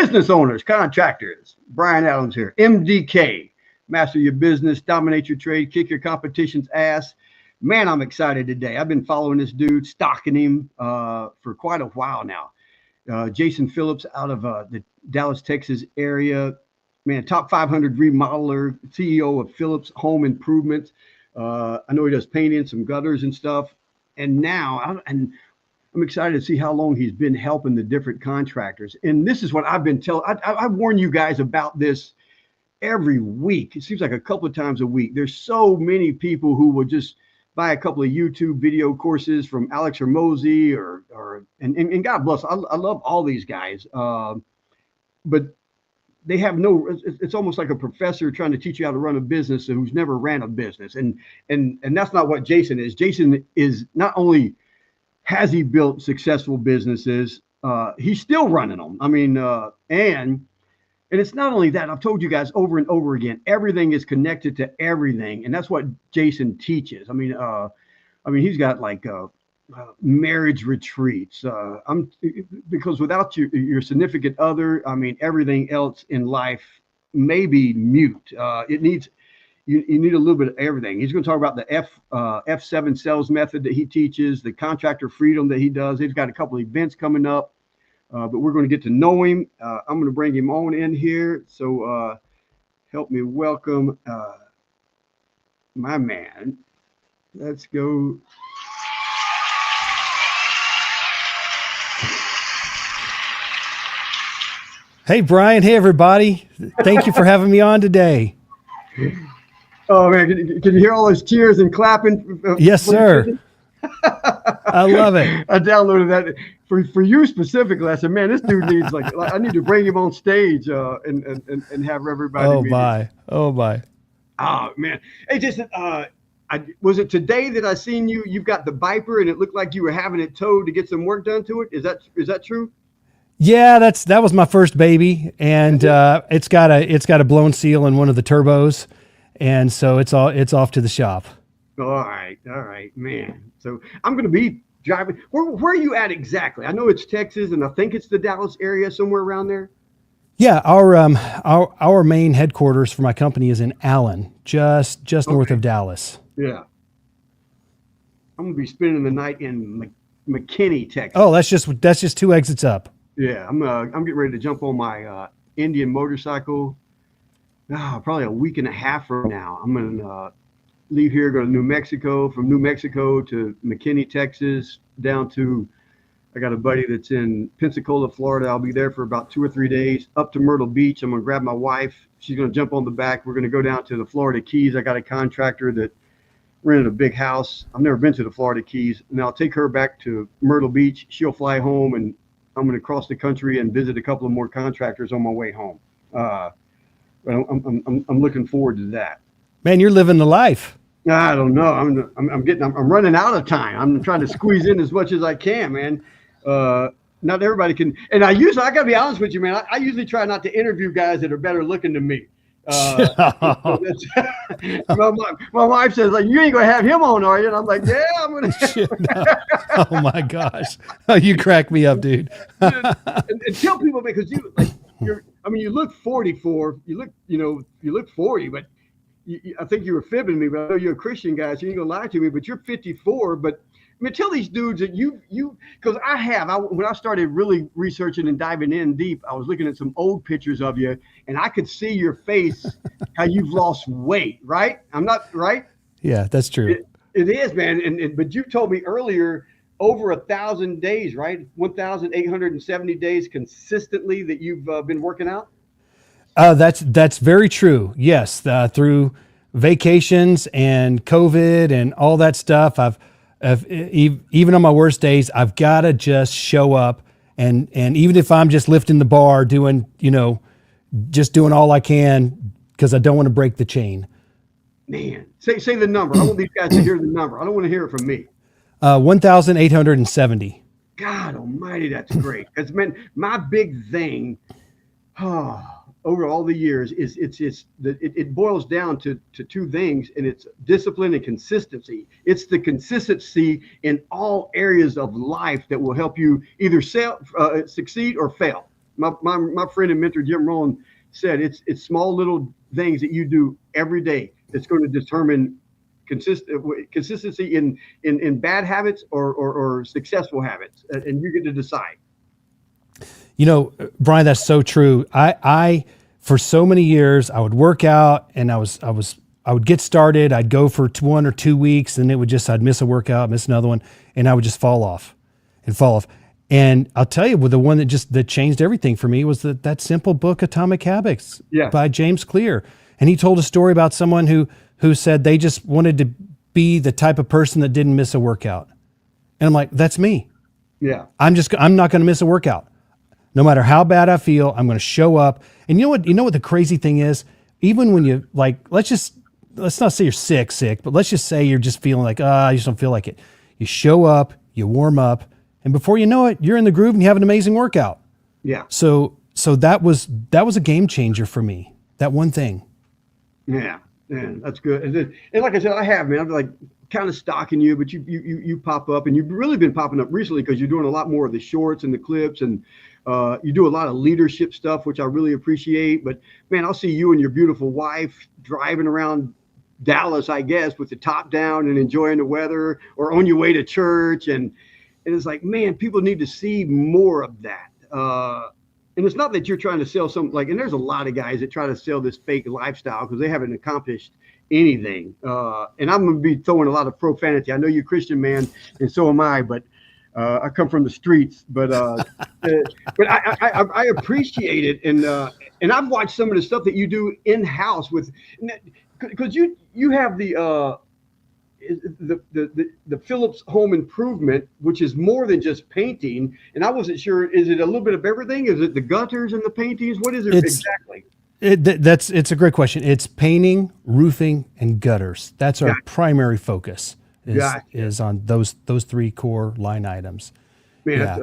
business owners, contractors. Brian Adams here, MDK. Master your business, dominate your trade, kick your competition's ass. Man, I'm excited today. I've been following this dude, stalking him for quite a while now. Jason Phillips out of the Dallas, Texas area. Man, top 500 remodeler, CEO of Phillips Home Improvements. I know he does painting, some gutters and stuff. And now, I'm excited to see how long he's been helping the different contractors. And this is what I've been telling. I warn you guys about this every week. It seems like a couple of times a week. There's so many people who will just buy a couple of YouTube video courses from Alex or Mosey and God bless. I love all these guys. But they have it's almost like a professor trying to teach you how to run a business who's never ran a business. And that's not what Jason is. Jason is not only has he built successful businesses, he's still running them. I mean, and it's not only that. I've told you guys over and over again, everything is connected to everything. And that's what Jason teaches. I mean, he's got like marriage retreats. Because without your significant other, I mean, everything else in life may be mute. You need a little bit of everything. He's going to talk about the F7 sales method that he teaches, the contractor freedom that he does. He's got a couple of events coming up. But we're going to get to know him. I'm going to bring him on in here. So help me welcome my man. Let's go. Hey, Brian. Hey, everybody. Thank you for having me on today. Oh, man. Can you hear all those cheers and clapping? Yes, sir. I love it. I downloaded that for you specifically. I said, man, this dude needs I need to bring him on stage and have everybody. Oh my. Oh man. Hey, Jason, was it today that I seen you? You've got the Viper, and it looked like you were having it towed to get some work done to it. Is that true? Yeah, that was my first baby, and it's got a blown seal in one of the turbos, and so it's off to the shop. All right, man. So I'm going to be driving. Where are you at exactly? I know it's Texas, and I think it's the Dallas area, somewhere around there. Yeah, our main headquarters for my company is in Allen, just north of Dallas. Yeah. I'm going to be spending the night in McKinney, Texas. Oh, that's just 2 exits up. Yeah, I'm getting ready to jump on my Indian motorcycle. Probably a week and a half from now. I'm going to leave here, go to New Mexico, from New Mexico to McKinney, Texas, down to, I got a buddy that's in Pensacola, Florida. I'll be there for about 2 or 3 days, up to Myrtle Beach. I'm going to grab my wife. She's going to jump on the back. We're going to go down to the Florida Keys. I got a contractor that rented a big house. I've never been to the Florida Keys. And I'll take her back to Myrtle Beach. She'll fly home, and I'm going to cross the country and visit a couple of more contractors on my way home. But I'm looking forward to that. Man, you're living the life. I don't know. I'm running out of time. I'm trying to squeeze in as much as I can, man. Not everybody can. And I got to be honest with you, man. I usually try not to interview guys that are better looking than me. My wife says, like, you ain't going to have him on, are you? And I'm like, yeah, I'm going to. Oh my gosh. Oh, you crack me up, dude. and tell people, because you look 44, you look 40, but I think you were fibbing me, but I know you're a Christian guy, so you ain't gonna lie to me, but you're 54. But I mean, tell these dudes that because when I started really researching and diving in deep, I was looking at some old pictures of you, and I could see your face, how you've lost weight, right? I'm not right. Yeah, that's true. It is, man. But you told me earlier, over 1,000 days, right? 1,870 days consistently that you've been working out. That's very true. Yes, through vacations and COVID and all that stuff, I've even on my worst days, I've got to just show up, and even if I'm just lifting the bar, doing all I can, because I don't want to break the chain. Man, say the number. I want these guys to hear the number. I don't want to hear it from me. 1,870. God Almighty, that's great. Because man, my big thing. Over all the years it boils down to 2 things, and it's discipline and consistency. It's the consistency in all areas of life that will help you either succeed or fail. my friend and mentor Jim Rohn said it's small little things that you do every day that's going to determine consistency in bad habits or successful habits, and you get to decide. Brian, that's so true. I for so many years I would work out and I would get started. I'd go for 1 or 2 weeks, and I'd miss a workout, miss another one, and I would just fall off. And I'll tell you, the one that changed everything for me was that simple book, Atomic Habits, by James Clear. And he told a story about someone who said they just wanted to be the type of person that didn't miss a workout. And I'm like, that's me. Yeah. I'm not going to miss a workout. No matter how bad I feel, I'm going to show up. And you know what the crazy thing is? Even when you let's not say you're sick, but let's just say you're just feeling like, I just don't feel like it. You show up, you warm up, and before you know it, you're in the groove and you have an amazing workout. Yeah. So that was a game changer for me. That one thing. Yeah, that's good. And like I said, I have, man. I'm like kind of stalking you, but you pop up, and you've really been popping up recently because you're doing a lot more of the shorts and the clips, and you do a lot of leadership stuff, which I really appreciate. But man, I'll see you and your beautiful wife driving around Dallas, I guess, with the top down and enjoying the weather, or on your way to church, and it's like, man, people need to see more of that. And it's not that you're trying to sell and there's a lot of guys that try to sell this fake lifestyle because they haven't accomplished anything. And I'm going to be throwing a lot of profanity. I know you're a Christian man, and so am I, but I come from the streets. But I appreciate it, and I've watched some of the stuff that you do in house because you have the Phillips home improvement, which is more than just painting. And I wasn't sure, is it a little bit of everything? Is it the gutters and the paintings? What is it exactly? It's a great question. It's painting, roofing, and gutters. That's our primary focus is on those three core line items. Man,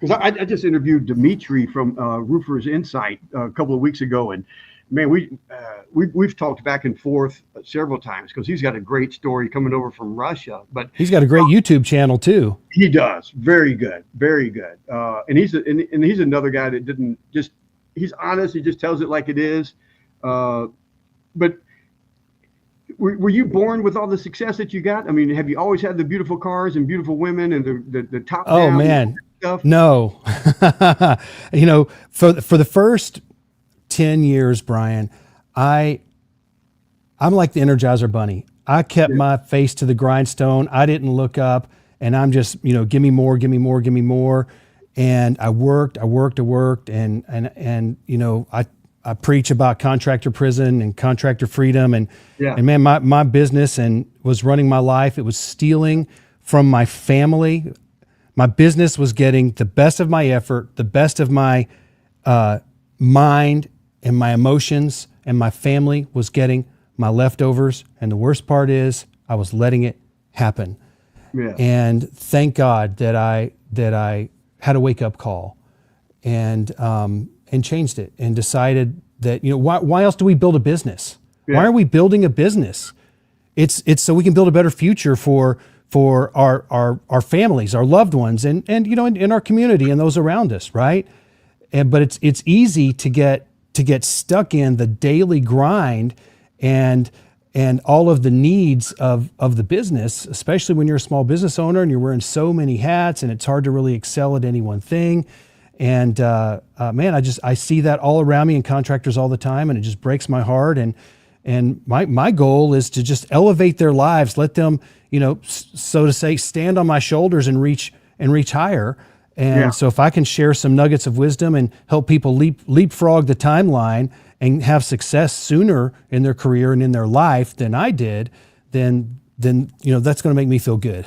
because I just interviewed Dimitri from Roofers Insight a couple of weeks ago, and man, we've talked back and forth several times because he's got a great story coming over from Russia. But he's got a great YouTube channel too. He does, very good, very good. And he's another guy that didn't just. He's honest. He just tells it like it is. But were you born with all the success that you got? I mean, have you always had the beautiful cars and beautiful women and the top? Oh man, stuff? No. For the first 10 years, Brian, I'm like the Energizer Bunny. I kept my face to the grindstone. I didn't look up, and I'm just, give me more, give me more, give me more. And I worked, and I preach about contractor prison and contractor freedom, and man, my business and was running my life. It was stealing from my family. My business was getting the best of my effort, the best of my mind and my emotions, and my family was getting my leftovers. And the worst part is I was letting it happen. Yeah. And thank God that I had a wake up call and changed it and decided that, why else do we build a business? Yeah. Why are we building a business? It's so we can build a better future for our families, our loved ones, and in our community and those around us, right? But it's easy to get stuck in the daily grind and all of the needs of the business, especially when you're a small business owner and you're wearing so many hats, and it's hard to really excel at any one thing. And man, I see that all around me in contractors all the time, and it just breaks my heart. And my goal is to just elevate their lives, let them, so to say, stand on my shoulders and reach higher. And so if I can share some nuggets of wisdom and help people leapfrog the timeline and have success sooner in their career and in their life than I did, then that's going to make me feel good.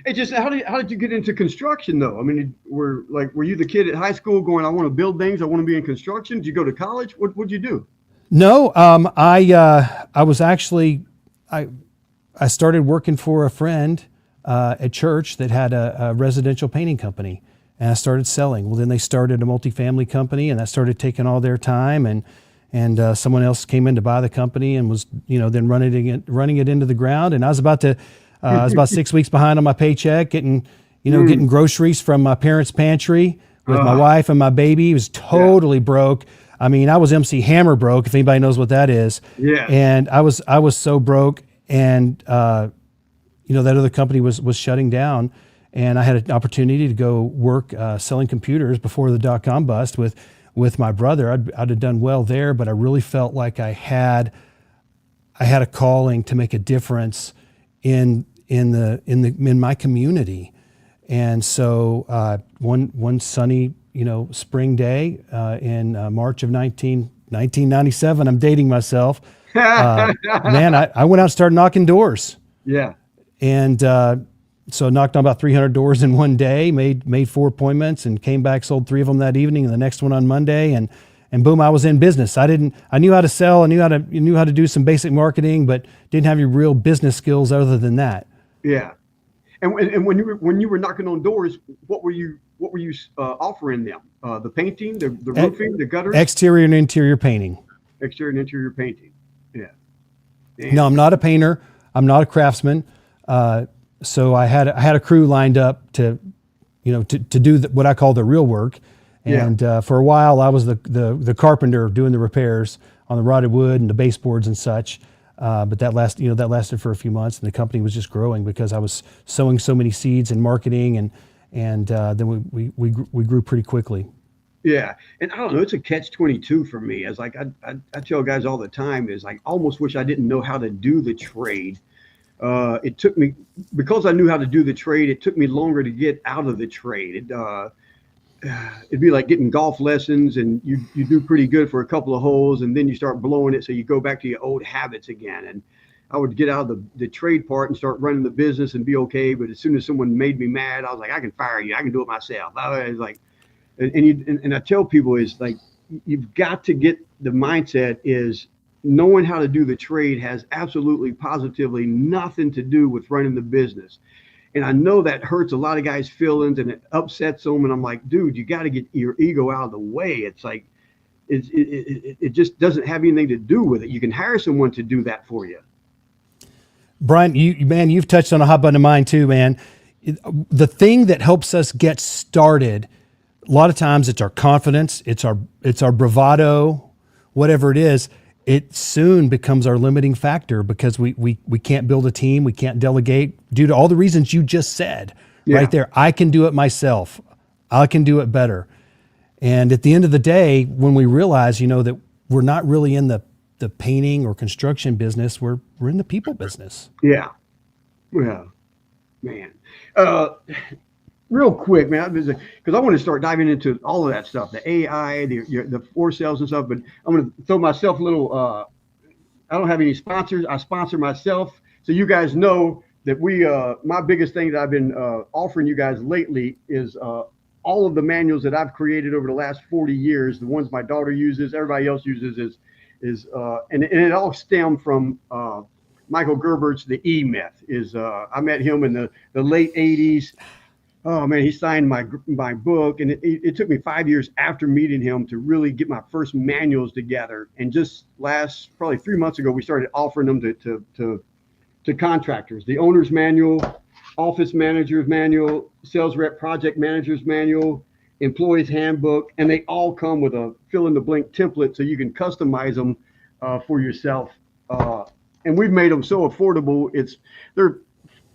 Hey, just how did you get into construction though? I mean, were you the kid at high school going, I want to build things, I want to be in construction? Did you go to college? What'd you do? No, I was actually I started working for a friend at church that had a residential painting company, and I started selling. Well, then they started a multifamily company, and that started taking all their time, and someone else came in to buy the company and was then running it into the ground. And I was about 6 weeks behind on my paycheck, getting groceries from my parents' pantry with my wife and my baby. Was totally broke. I mean, I was MC Hammer broke, if anybody knows what that is. Yeah. And I was so broke, and that other company was shutting down, and I had an opportunity to go work selling computers before the dot-com bust with my brother. I'd have done well there, but I really felt like I had a calling to make a difference in my community. And so one sunny spring day in March of 1997, I'm dating myself. Man, I went out and started knocking doors. Yeah. And so knocked on about 300 doors in one day, made 4 appointments, and came back, sold 3 of them that evening, and the next one on Monday, and boom, I was in business. I knew how to sell, I knew how to do some basic marketing, but didn't have any real business skills other than that. Yeah. And when you were knocking on doors, what were you offering them? The painting, the roofing, the gutters? Exterior and interior painting. Exterior and interior painting. Yeah. Damn. No, I'm not a painter. I'm not a craftsman. So I had a crew lined up to do what I call the real work. And for a while, I was the carpenter doing the repairs on the rotted wood and the baseboards and such. But that lasted for a few months, and the company was just growing because I was sowing so many seeds in marketing, and then we grew pretty quickly. Yeah, and I don't know, it's a catch-22 for me. As like I tell guys all the time, is like almost wish I didn't know how to do the trade. It took me, because I knew how to do the trade, it took me longer to get out of the trade. It'd be like getting golf lessons, and you do pretty good for a couple of holes, and then you start blowing it, so you go back to your old habits again. And I would get out of the trade part and start running the business and be okay. But as soon as someone made me mad, I was like, I can fire you. I can do it myself. I was like, and I tell people, is like, you've got to get the mindset is knowing how to do the trade has absolutely positively nothing to do with running the business. And I know that hurts a lot of guys' feelings and it upsets them. And I'm like, dude, you got to get your ego out of the way. It's like, it just doesn't have anything to do with it. You can hire someone to do that for you. Brian, you've touched on a hot button of mine too, man. The thing that helps us get started, a lot of times it's our confidence, it's our bravado, whatever it is. It soon becomes our limiting factor because we can't build a team, we can't delegate due to all the reasons you just said right there. I can do it myself. I can do it better. And at the end of the day, when we realize, that we're not really in the painting or construction business, we're in the people business. Yeah. Well, man. Real quick, man, because I want to start diving into all of that stuff, the AI, the for sales and stuff. But I'm going to throw myself a little. I don't have any sponsors. I sponsor myself, so you guys know that my biggest thing that I've been offering you guys lately is all of the manuals that I've created over the last 40 years. The ones my daughter uses, everybody else uses, and it all stemmed from Michael Gerbert's The E Myth. I met him in the late 80s. Oh man, he signed my book, and it took me 5 years after meeting him to really get my first manuals together. And just probably 3 months ago, we started offering them to contractors. The owner's manual, office manager's manual, sales rep project manager's manual, employee's handbook, and they all come with a fill in the blank template so you can customize them for yourself. And we've made them so affordable.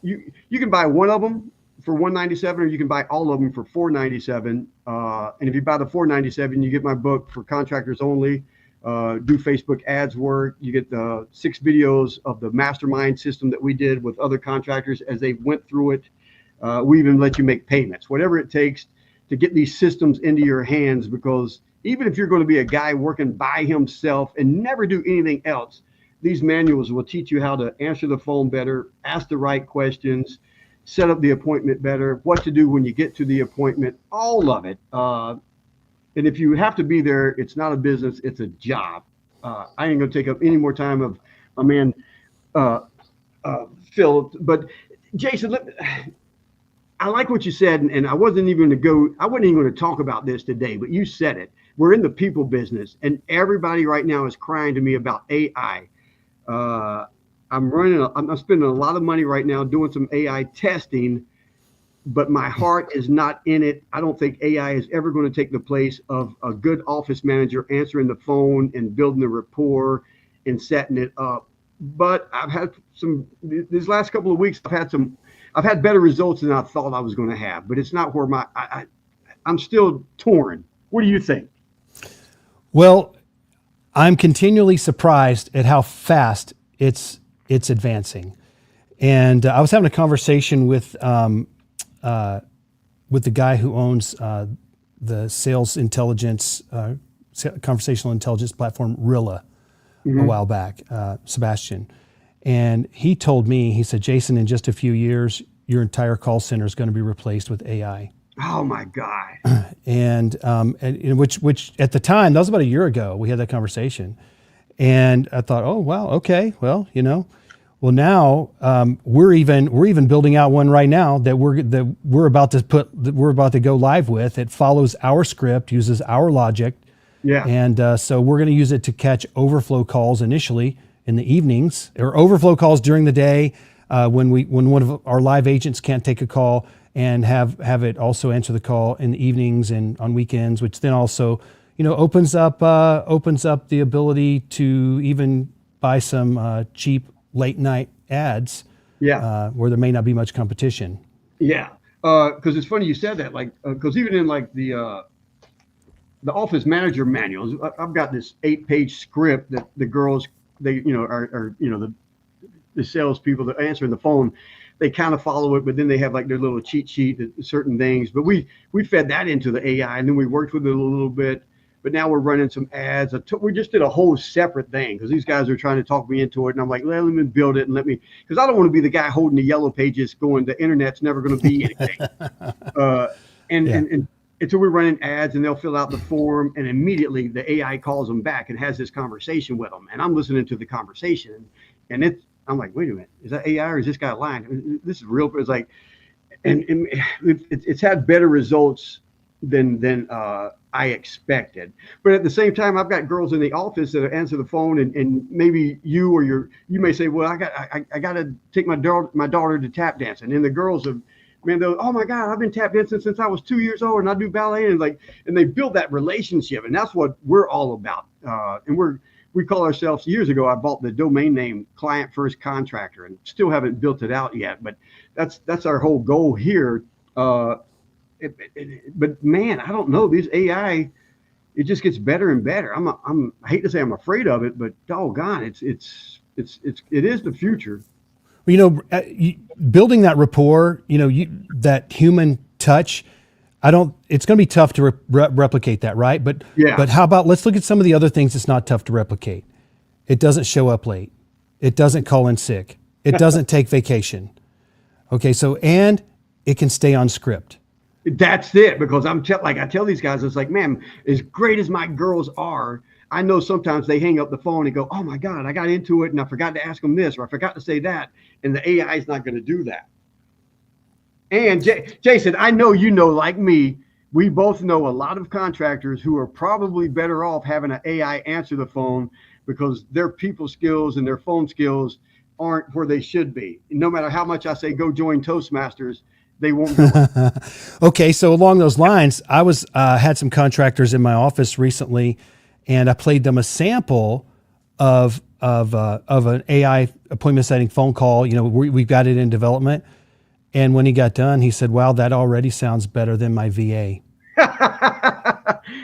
You can buy one of them for $197, or you can buy all of them for $497. And if you buy the $497, you get my book for contractors only. Do Facebook ads work. You get the 6 videos of the mastermind system that we did with other contractors as they went through it. We even let you make payments, whatever it takes to get these systems into your hands, because even if you're going to be a guy working by himself and never do anything else, these manuals will teach you how to answer the phone better, ask the right questions, set up the appointment better, what to do when you get to the appointment, all of it. And if you have to be there, it's not a business, it's a job. I ain't gonna take up any more time of my man, Phil. But Jason, I like what you said, and I wasn't even going to talk about this today, but you said it. We're in the people business, and everybody right now is crying to me about AI. I'm spending a lot of money right now doing some AI testing, but my heart is not in it. I don't think AI is ever going to take the place of a good office manager answering the phone and building the rapport and setting it up. But I've had these last couple of weeks, I've had better results than I thought I was going to have, but it's not where I'm still torn. What do you think? Well, I'm continually surprised at how fast it's advancing. And I was having a conversation with the guy who owns the sales intelligence, conversational intelligence platform, Rilla, a while back, Sebastian. And he told me, he said, Jason, in just a few years, your entire call center is going to be replaced with AI. Oh my God. And which at the time, that was about a year ago, we had that conversation. And I thought, oh, wow, okay, well, well, now we're even building out one right now that we're about to go live with. It follows our script, uses our logic. Yeah. And so we're going to use it to catch overflow calls initially in the evenings, or overflow calls during the day when one of our live agents can't take a call, and have it also answer the call in the evenings and on weekends, which then also opens up the ability to even buy some cheap late night ads. Yeah. Where there may not be much competition. Yeah. Because it's funny you said that, because even in the office manager manuals, I've got this 8-page script that the girls, are the salespeople that are answering the phone, they kind of follow it, but then they have their little cheat sheet, certain things. But we fed that into the AI, and then we worked with it a little bit. But now we're running some ads. We just did a whole separate thing because these guys are trying to talk me into it, and I'm like, let me build it and because I don't want to be the guy holding the yellow pages, going, the internet's never going to be anything. And so we're running ads, and they'll fill out the form, and immediately the AI calls them back and has this conversation with them, and I'm listening to the conversation, and I'm like, wait a minute, is that AI or is this guy lying? This is real. It's like, and it's had better results than I expected. But at the same time, I've got girls in the office that answer the phone, and maybe you may say, well, I got to take my daughter to tap dancing, and the girls have, man, they're, oh my God, I've been tap dancing since I was 2 years old, and I do ballet, and they build that relationship, and that's what we're all about. And we call ourselves, years ago, I bought the domain name Client First Contractor, and still haven't built it out yet, but that's our whole goal here. But man, I don't know, these AI, it just gets better and better. I hate to say I'm afraid of it, but doggone, it is the future. Well, building that rapport, that human touch, it's going to be tough to replicate that, right? But how about, let's look at some of the other things that's not tough to replicate. It doesn't show up late. It doesn't call in sick. It doesn't take vacation. Okay, and it can stay on script. That's it, because I tell these guys, it's like, man, as great as my girls are, I know sometimes they hang up the phone and go, oh my God, I got into it and I forgot to ask them this, or I forgot to say that, and the AI is not going to do that. And Jason, I know like me, we both know a lot of contractors who are probably better off having an AI answer the phone, because their people skills and their phone skills aren't where they should be. No matter how much I say, go join Toastmasters, they won't do it. Okay, so along those lines, I had some contractors in my office recently, and I played them a sample of an AI appointment setting phone call. We've got it in development. And when he got done, he said, wow, that already sounds better than my VA.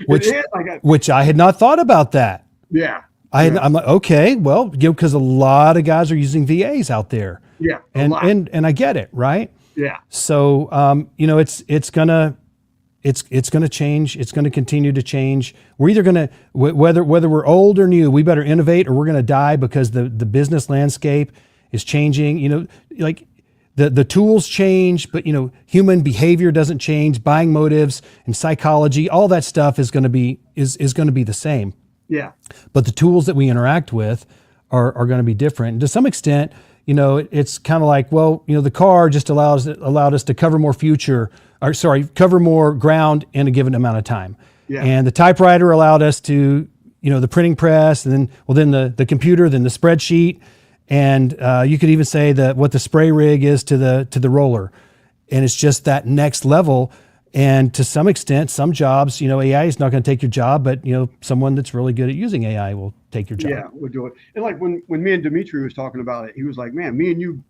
Which I had not thought about that. Yeah. I'm like, okay, well, because a lot of guys are using VAs out there. Yeah. And I get it, right? Yeah. So it's gonna change. It's gonna continue to change. We're either gonna whether we're old or new, we better innovate, or we're gonna die, because the business landscape is changing. The tools change, but human behavior doesn't change. Buying motives and psychology, all that stuff is going to be the same. Yeah. But the tools that we interact with are going to be different. And to some extent, it's kind of like, the car just allowed us to cover more ground in a given amount of time. Yeah. And the typewriter allowed us to, the printing press, and then the computer, then the spreadsheet. And you could even say that what the spray rig is to the roller. and it's just that next level. And to some extent, some jobs, AI is not going to take your job, but someone that's really good at using AI will take your job. Yeah, we'll do it. And like when me and Dimitri was talking about it, he was like, man, me and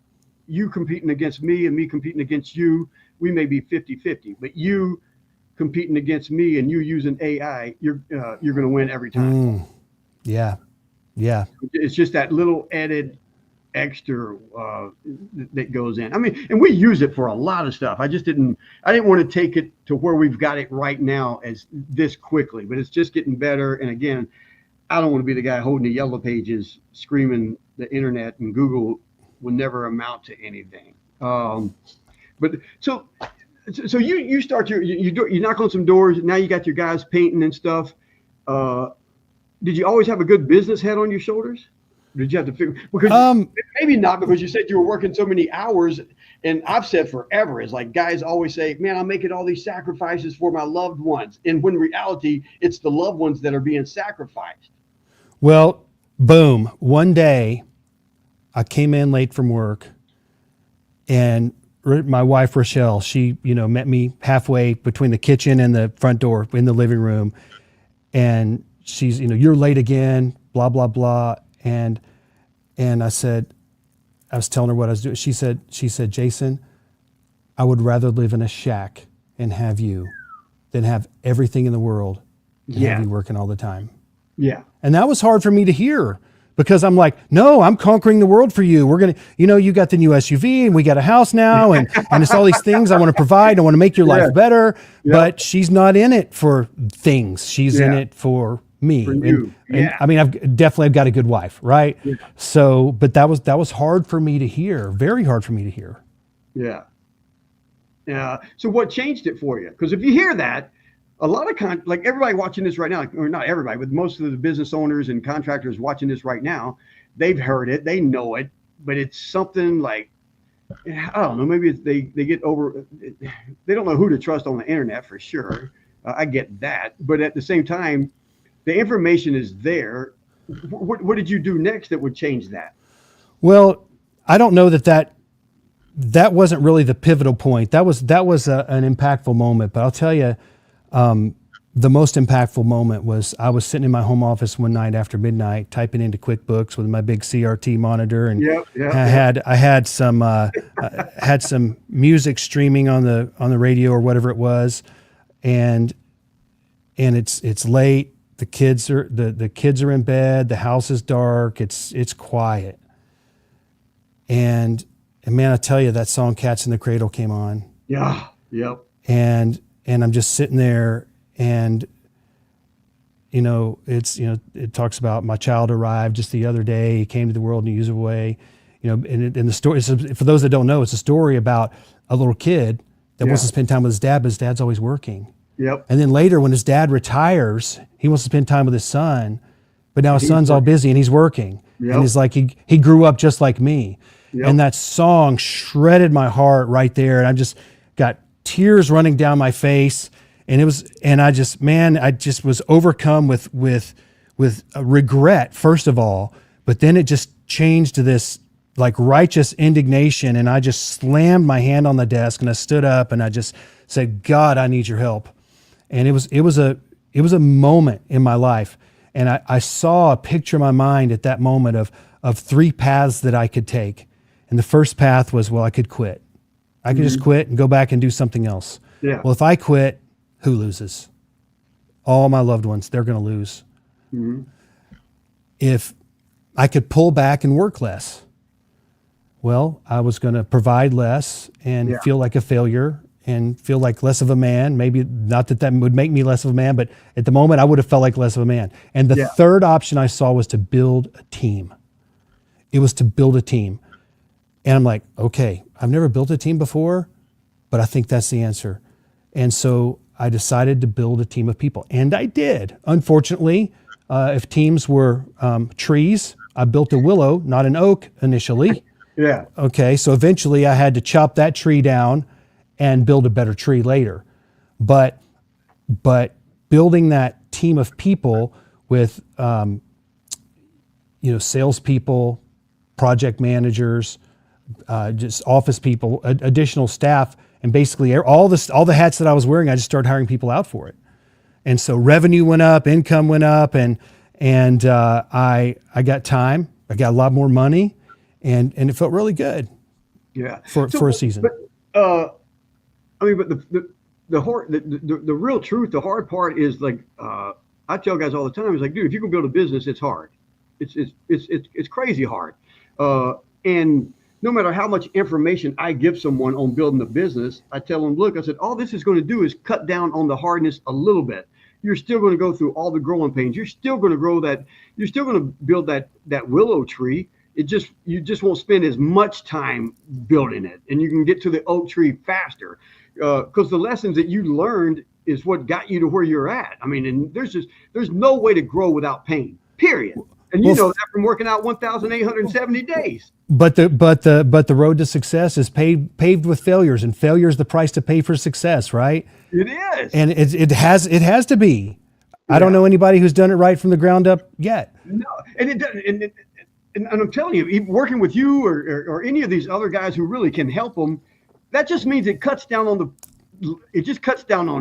you competing against me and me competing against you, we may be 50-50, but you competing against me and you using AI, you're going to win every time. Yeah. It's just that little added extra that goes in. I mean, and we use it for a lot of stuff. I didn't want to take it to where we've got it right now as this quickly, but it's just getting better. And again, I don't want to be the guy holding the yellow pages screaming the internet and Google will never amount to anything. But so you start you knock on some doors. Now you got your guys painting and stuff. Did you always have a good business head on your shoulders? Did you have to figure, because maybe not, because you said you were working so many hours, and I've said forever, is like guys always say, man, I'm making all these sacrifices for my loved ones. And when in reality, it's the loved ones that are being sacrificed. Well, boom. One day I came in late from work, and my wife, Rochelle, she, met me halfway between the kitchen and the front door in the living room. And she's, you're late again, blah, blah, blah. And I said, I was telling her what I was doing. She said, Jason, I would rather live in a shack and have you than have everything in the world and have you working all the time. Yeah. And that was hard for me to hear, because I'm like, no, I'm conquering the world for you. We're going to, you got the new SUV and we got a house now and it's all these things I want to provide. I want to make your life better, but she's not in it for things. She's in it for me. For you. And I mean, I've got a good wife, right? Yeah. So, but that was hard for me to hear, very hard for me to hear. Yeah. Yeah. So what changed it for you? Because if you hear that, a lot of like everybody watching this right now, or not everybody, but most of the business owners and contractors watching this right now, they've heard it, they know it, but it's something like, I don't know, maybe they get over, they don't know who to trust on the internet for sure. I get that. But at the same time, the information is there. What did you do next that would change that? Well, I don't know that wasn't really the pivotal point. That was an impactful moment, but I'll tell you, the most impactful moment was I was sitting in my home office one night after midnight, typing into QuickBooks with my big CRT monitor, and I had some music streaming on the radio or whatever it was, and it's late. The kids are in bed. The house is dark. It's quiet, and man, I tell you, that song "Cats in the Cradle" came on. Yeah. Yep. And I'm just sitting there, and it talks about my child arrived just the other day. He came to the world in a user way, and the story, for those that don't know, it's a story about a little kid that wants to spend time with his dad, but his dad's always working. Yep. And then later, when his dad retires, he wants to spend time with his son, but now his son's all busy and he's working. Yep. And he's like, he grew up just like me. Yep. And that song shredded my heart right there. And I just got tears running down my face. And I just was overcome with a regret, first of all, but then it just changed to this like righteous indignation. And I just slammed my hand on the desk and I stood up and I just said, God, I need your help. And it was a moment in my life. And I saw a picture in my mind at that moment of three paths that I could take. And the first path was, well, I could quit. I could just quit and go back and do something else. Yeah. Well, if I quit, who loses? All my loved ones, they're going to lose. Mm-hmm. If I could pull back and work less, well, I was going to provide less and feel like a failure and feel like less of a man. Maybe not that would make me less of a man, but at the moment I would have felt like less of a man. And the third option I saw was to build a team. It was to build a team. And I'm like, okay, I've never built a team before, but I think that's the answer. And so I decided to build a team of people. And I did. Unfortunately, if teams were trees, I built a willow, not an oak initially. Yeah. Okay, so eventually I had to chop that tree down and build a better tree later. But building that team of people with salespeople, project managers, just office people, additional staff, And basically all the hats that I was wearing, I just started hiring people out for it. And so revenue went up, income went up, and I got time. I got a lot more money, and it felt really good. Yeah. For a season. But I mean, but the real truth, the hard part is like I tell guys all the time, is like, dude, if you can build a business, it's hard. It's crazy hard. And no matter how much information I give someone on building a business, I tell them, look, I said, all this is going to do is cut down on the hardness a little bit. You're still going to go through all the growing pains. You're still going to grow that. You're still going to build that willow tree. You just won't spend as much time building it, and you can get to the oak tree faster because the lessons that you learned is what got you to where you're at. I mean, and there's no way to grow without pain, period. And you know that from working out 1,870 days. But the road to success is paved with failures, and failure is the price to pay for success, right? It is, and it has to be. Yeah. I don't know anybody who's done it right from the ground up yet. No, and it doesn't. And I'm telling you, even working with you or any of these other guys who really can help them, that just means it cuts down on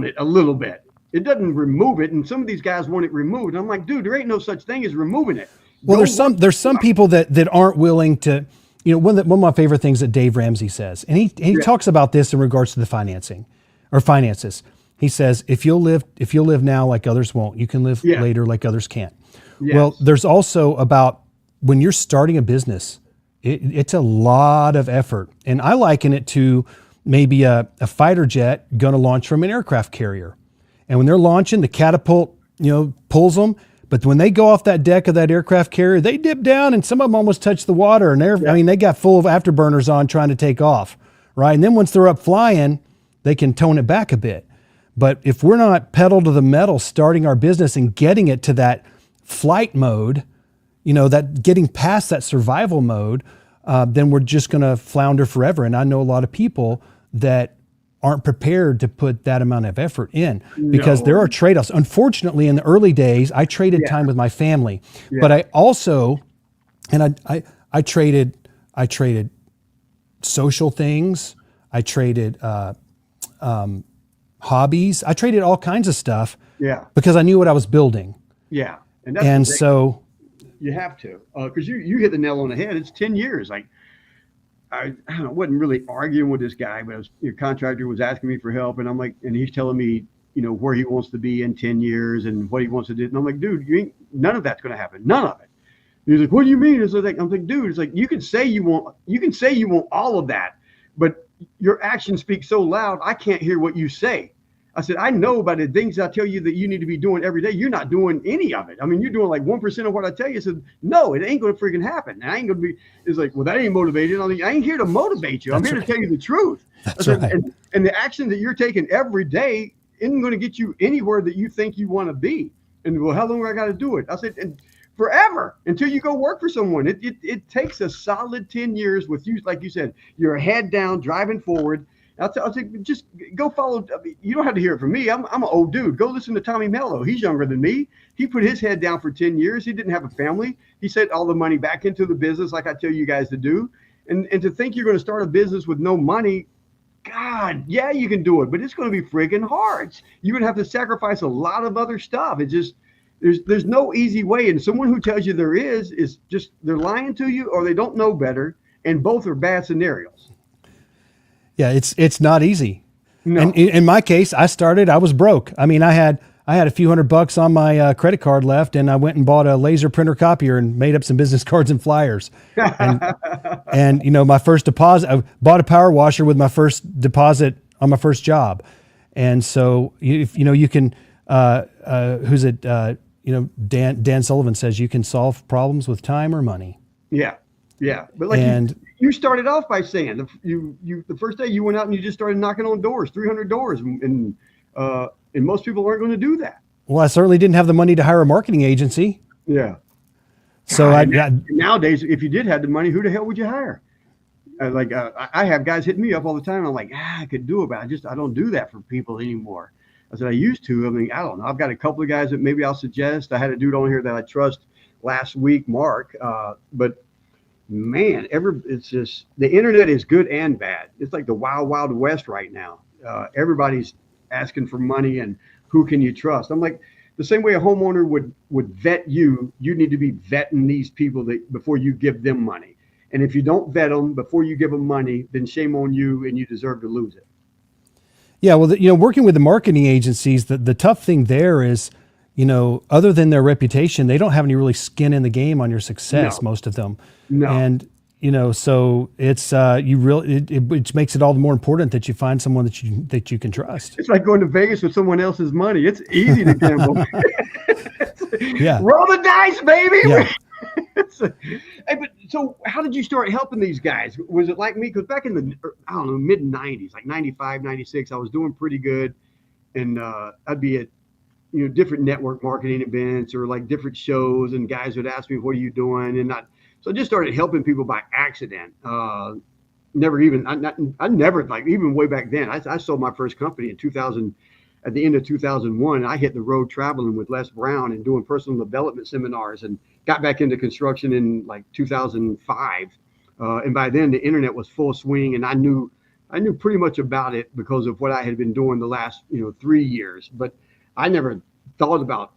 it a little bit. It doesn't remove it. And some of these guys want it removed. I'm like, dude, there ain't no such thing as removing it. Well, there's some people that aren't willing to, one of my favorite things that Dave Ramsey says, and he talks about this in regards to the finances. He says, if you'll live now like others won't, you can live later like others can't. Yes. Well, there's also about when you're starting a business, it's a lot of effort. And I liken it to maybe a fighter jet going to launch from an aircraft carrier. And when they're launching, the catapult, pulls them. But when they go off that deck of that aircraft carrier, they dip down and some of them almost touch the water. And they got full of afterburners on trying to take off, right? And then once they're up flying, they can tone it back a bit. But if we're not pedal to the metal starting our business and getting it to that flight mode, that getting past that survival mode, then we're just going to flounder forever. And I know a lot of people that aren't prepared to put that amount of effort in because there are trade-offs. Unfortunately, in the early days, I traded time with my family, but I also, and I traded social things. I traded hobbies. I traded all kinds of stuff because I knew what I was building. Yeah. And so you have to, because you hit the nail on the head. It's 10 years. Like I wasn't really arguing with this guy, but your contractor was asking me for help, and I'm like, and he's telling me, where he wants to be in 10 years and what he wants to do. And I'm like, dude, none of that's going to happen. None of it. And he's like, what do you mean? I'm like, dude, it's like, you can say you want all of that, but your actions speak so loud, I can't hear what you say. I said, I know about the things I tell you that you need to be doing every day. You're not doing any of it. I mean, you're doing like 1% of what I tell you. I said, no, it ain't going to freaking happen. And I ain't going to be, it's like, well, that ain't motivated. I ain't here to motivate you. I'm here to tell you the truth. That's right. And the action that you're taking every day isn't going to get you anywhere that you think you want to be. And well, how long do I got to do it? I said, and forever until you go work for someone. It takes a solid 10 years with you, like you said, your head down, driving forward. I'll say, just go follow. You don't have to hear it from me. I'm an old dude. Go listen to Tommy Mello. He's younger than me. He put his head down for 10 years. He didn't have a family. He set all the money back into the business like I tell you guys to do. And to think you're going to start a business with no money, God, yeah, you can do it, but it's going to be friggin' hard. You're going to have to sacrifice a lot of other stuff. It's just, there's no easy way. And someone who tells you there is just, they're lying to you or they don't know better. And both are bad scenarios. Yeah, it's not easy. No. And in my case, I was broke. I mean, I had a few $100 on my credit card left, and I went and bought a laser printer copier and made up some business cards and flyers. And my first deposit, I bought a power washer with my first deposit on my first job. And so you can, who's it? Dan Sullivan says you can solve problems with time or money. Yeah. Yeah. But like you started off by saying the first day you went out and you just started knocking on doors, 300 doors. And most people aren't going to do that. Well, I certainly didn't have the money to hire a marketing agency. Yeah. So nowadays, if you did have the money, who the hell would you hire? I have guys hit me up all the time. I'm like, I could do it, but I don't do that for people anymore. I said, I used to. I mean, I don't know. I've got a couple of guys that maybe I'll suggest. I had a dude on here that I trust last week, Mark. But man, it's just the internet is good and bad. It's like the wild, wild west right now. Everybody's asking for money, and who can you trust? I'm like, the same way a homeowner would vet you, you need to be vetting these people before you give them money. And if you don't vet them before you give them money, then shame on you, and you deserve to lose it. Yeah, well, working with the marketing agencies, the tough thing there is, other than their reputation, they don't have any really skin in the game on your success. No. Most of them, No. And so it's it makes it all the more important that you find someone that you can trust. It's like going to Vegas with someone else's money. It's easy to gamble. Yeah, roll the dice, baby. Yeah. Hey, but so how did you start helping these guys? Was it like me? Because back in the, mid 90s, like 95, 96, I was doing pretty good. And I'd be at, different network marketing events or like different shows, and guys would ask me, what are you doing? And so I just started helping people by accident. I never, like, even way back then, I sold my first company in 2000, at the end of 2001. I hit the road traveling with Les Brown and doing personal development seminars, and got back into construction in like 2005. And by then the internet was full swing, and I knew pretty much about it because of what I had been doing the last, 3 years. But I never thought about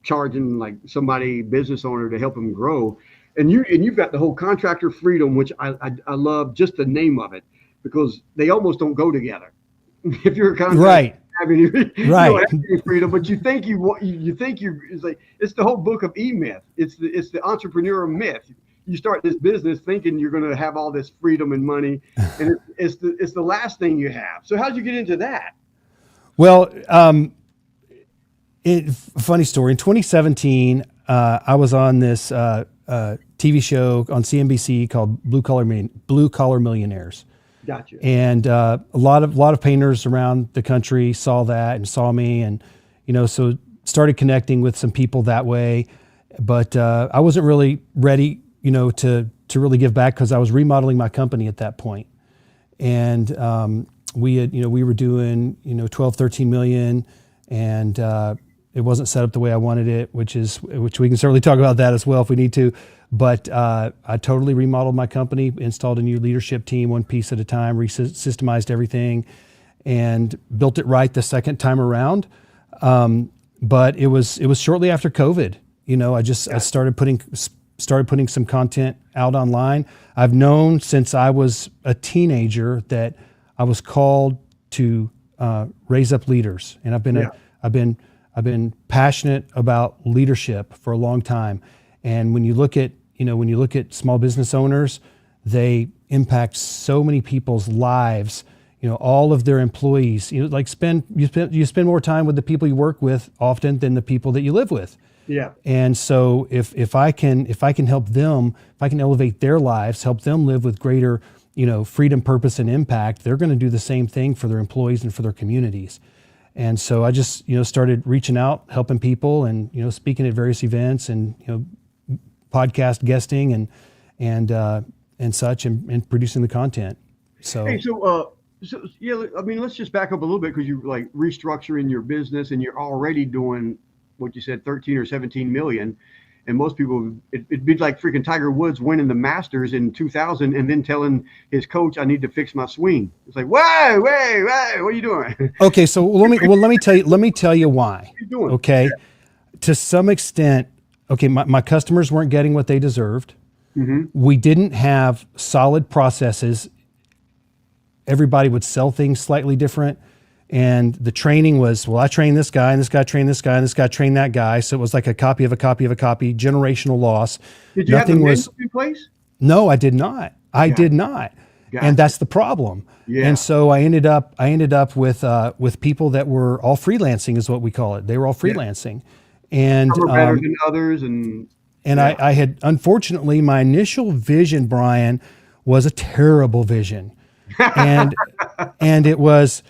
charging like somebody business owner to help them grow. And you've got the whole contractor freedom, which I love just the name of it, because they almost don't go together. If you're a contractor, right. You Right. don't have any freedom, but you think it's like, it's the whole book of E-Myth. It's the entrepreneurial myth. You start this business thinking you're going to have all this freedom and money, and it's the last thing you have. So how did you get into that? Well, funny story. In 2017, I was on this TV show on CNBC called Blue Collar Millionaires. Gotcha. And a lot of painters around the country saw that and saw me, and so started connecting with some people that way. But I wasn't really ready, to really give back, because I was remodeling my company at that point. And we were doing 12, 13 million, and it wasn't set up the way I wanted it, which we can certainly talk about that as well if we need to. But I totally remodeled my company, installed a new leadership team, one piece at a time, systemized everything, and built it right the second time around. But it was shortly after COVID. I started putting some content out online. I've known since I was a teenager that I was called to raise up leaders, and I've been passionate about leadership for a long time. And when you look at small business owners, they impact so many people's lives. All of their employees. You spend more time with the people you work with often than the people that you live with. Yeah. And so if I can help them, if I can elevate their lives, help them live with greater freedom, purpose, and impact, they're going to do the same thing for their employees and for their communities. And so I just started reaching out, helping people, and speaking at various events, and podcast guesting and such, and producing the content. So hey, so yeah, I mean, let's just back up a little bit, because you're like restructuring your business, and you're already doing what you said, 13 or 17 million. And most people, it'd be like freaking Tiger Woods winning the Masters in 2000 and then telling his coach, I need to fix my swing. It's like, wait, what are you doing? Okay, so let me tell you why. What are you doing? Okay, to some extent, okay, my customers weren't getting what they deserved. Mm-hmm. We didn't have solid processes. Everybody would sell things slightly different. And the training was, well, I trained this guy, and this guy trained this guy, and this guy trained that guy. So it was like a copy of a copy of a copy, generational loss. Did you have the manual in place? No, I did not. I did not. Gotcha. And that's the problem. Yeah. And so I ended up with people that were all freelancing, is what we call it. They were all freelancing. And some are better than others. And I had, unfortunately, my initial vision, Brian, was a terrible vision. And it was,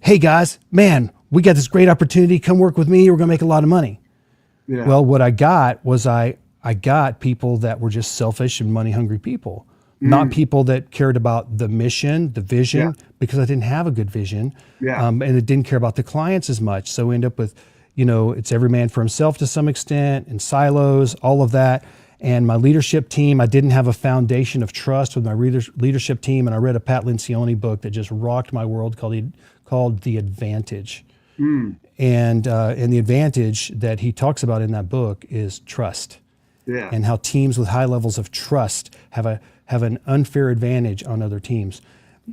hey guys, man, we got this great opportunity. Come work with me. We're going to make a lot of money. Yeah. Well, what I got was I got people that were just selfish and money hungry people, not people that cared about the mission, the vision, because I didn't have a good vision. Yeah. And it didn't care about the clients as much. So we end up with, it's every man for himself to some extent, and silos, all of that. And my leadership team, I didn't have a foundation of trust with my leadership team. And I read a Pat Lencioni book that just rocked my world called The Advantage. And the advantage that he talks about in that book is trust. Yeah. And how teams with high levels of trust have an unfair advantage on other teams.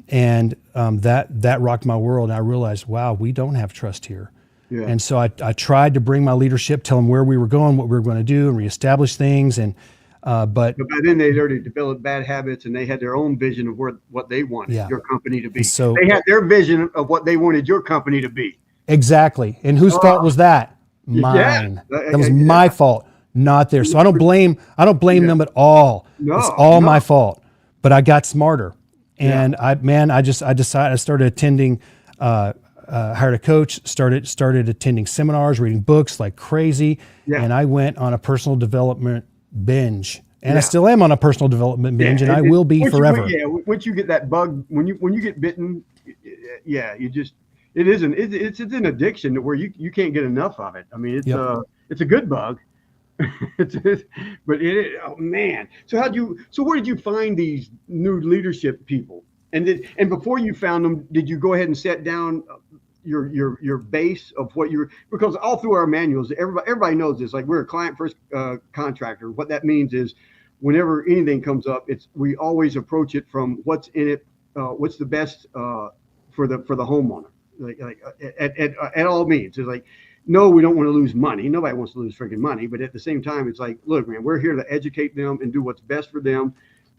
And that rocked my world. And I realized, wow, we don't have trust here. Yeah. And so I tried to bring my leadership, tell them where we were going, what we were going to do, and reestablish things. And but by then they'd already developed bad habits, and they had their own vision of what they wanted your company to be. And so they had their vision of what they wanted your company to be. Exactly. And whose fault was that? Mine. That was my fault, not theirs. So I don't blame them at all. No, it's all my fault. But I got smarter. And I started attending, hired a coach, started attending seminars, reading books like crazy. Yeah. And I went on a personal development binge. And I still am on a personal development binge, and I will be forever. Once you get that bug, when you get bitten, you just, it's an addiction where you can't get enough of it. I mean, it's a good bug. Oh man. So where did you find these new leadership people? And before you found them, did you go ahead and set down your base of what because all through our manuals, everybody knows this, like we're a client first contractor. What that means is whenever anything comes up, we always approach it from what's in it, what's the best for the homeowner, like at all means. It's like, no, we don't want to lose money. Nobody wants to lose freaking money. But at the same time, it's like, look, man, we're here to educate them and do what's best for them,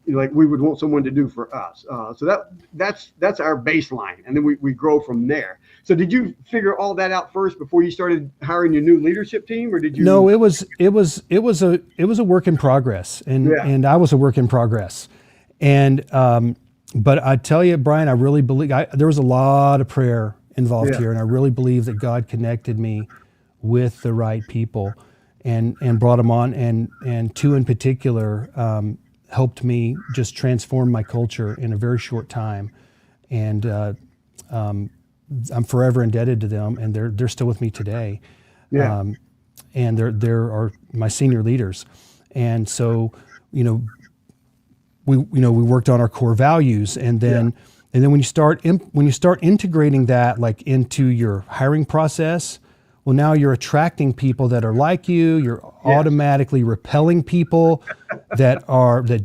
like we would want someone to do for us. So that's our baseline, and then we grow from there. So did you figure all that out first before you started hiring your new leadership team, or did you? No, it was a work in progress, and I was a work in progress, and but I tell you, Brian, I really believe there was a lot of prayer involved here, and I really believe that God connected me with the right people, and brought them on, and two in particular helped me just transform my culture in a very short time, and I'm forever indebted to them, and they're still with me today, and they're are my senior leaders, and so we worked on our core values, and then when you start integrating that like into your hiring process, well, now you're attracting people that are like you. You're automatically repelling people that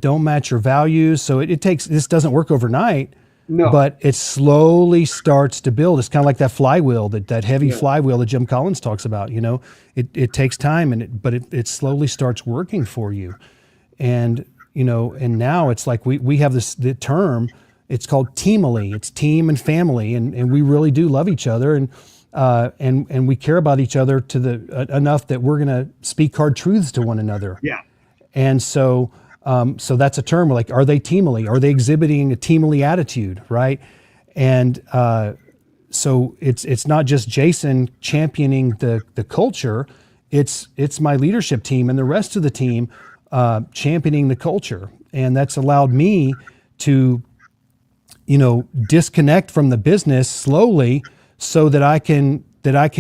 don't match your values. So this doesn't work overnight, but it slowly starts to build. It's kind of like that flywheel, that heavy flywheel that Jim Collins talks about. It takes time, but it slowly starts working for you, and now it's like we have the term. It's called teamily. It's team and family, and we really do love each other, and we care about each other enough that we're going to speak hard truths to one another. Yeah. And so that's a term. We're like, are they teamily? Are they exhibiting a teamily attitude, right? And so it's not just Jason championing the culture. It's my leadership team and the rest of the team championing the culture, and that's allowed me to disconnect from the business slowly, so that I can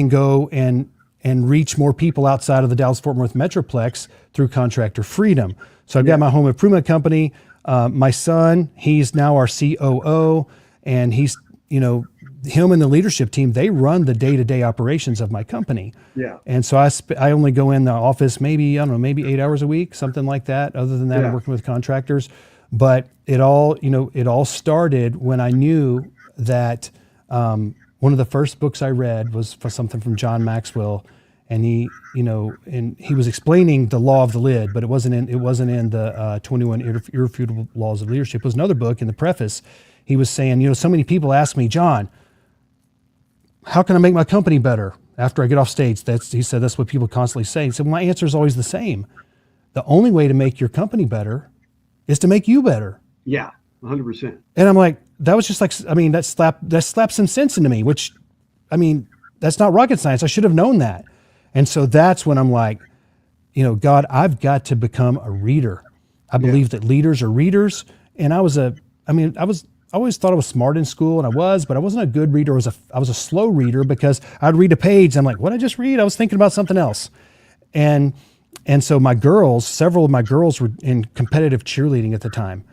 go and reach more people outside of the Dallas-Fort Worth Metroplex through Contractor Freedom. So I've got my home improvement company. My son, he's now our COO, and he's him and the leadership team, they run the day-to-day operations of my company. Yeah. And so I only go in the office maybe 8 hours a week, something like that. Other than that, I'm working with contractors. But it all started when I knew that one of the first books I read was something from John Maxwell, and he was explaining the law of the lid, but it wasn't in the 21 Irrefutable Laws of Leadership. It was another book. In the preface, he was saying, so many people ask me, John, how can I make my company better after I get off stage? He said that's what people constantly say. He said, well, my answer is always the same. The only way to make your company better is to make you better. Yeah, 100%. And I'm like, that was just like, that slapped some sense into me, which, that's not rocket science. I should have known that. And so that's when I'm like, God, I've got to become a reader. I believe that leaders are readers. And I always thought I was smart in school, and I was, but I wasn't a good reader. I was a slow reader, because I'd read a page. I'm like, what did I just read? I was thinking about something else. And And so several of my girls were in competitive cheerleading at the time.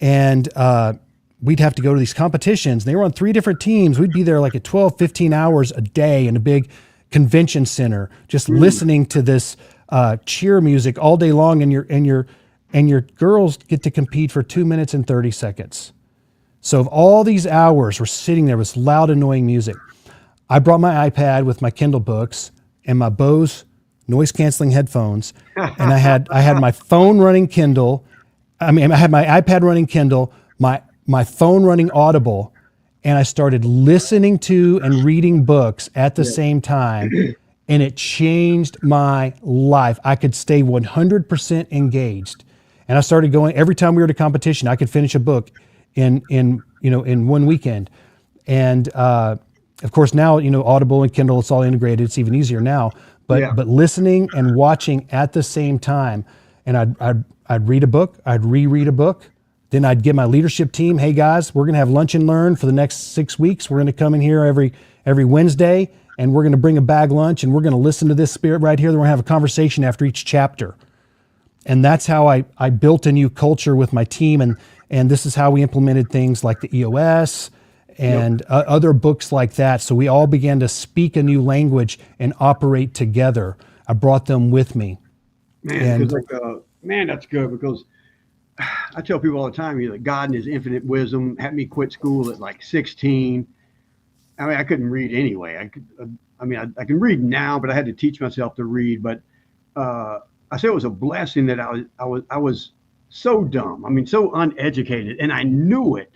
And we'd have to go to these competitions. They were on 3 different teams. We'd be there like at 12, 15 hours a day in a big convention center, just listening to this cheer music all day long. And your girls get to compete for 2 minutes and 30 seconds. So of all these hours, we're sitting there with loud, annoying music. I brought my iPad with my Kindle books and my Bose noise canceling headphones. And I had my phone running Kindle. I had my iPad running Kindle, my phone running Audible, and I started listening to and reading books at the same time, and it changed my life. I could stay 100% engaged, and I started going every time we were at a competition. I could finish a book in 1 weekend, and of course now Audible and Kindle, it's all integrated. It's even easier now, but listening and watching at the same time, and I'd read a book, I'd reread a book. Then I'd give my leadership team, hey guys, we're going to have lunch and learn for the next 6 weeks. We're going to come in here every Wednesday, and we're going to bring a bag lunch, and we're going to listen to this spirit right here. Then we're going to have a conversation after each chapter. And that's how I built a new culture with my team. And this is how we implemented things like the EOS and other books like that. So we all began to speak a new language and operate together. I brought them with me. Man, that's good, because I tell people all the time, God in his infinite wisdom had me quit school at like 16. I mean, I couldn't read anyway. I can read now, but I had to teach myself to read. But I say it was a blessing that I was so dumb. I mean, so uneducated, and I knew it.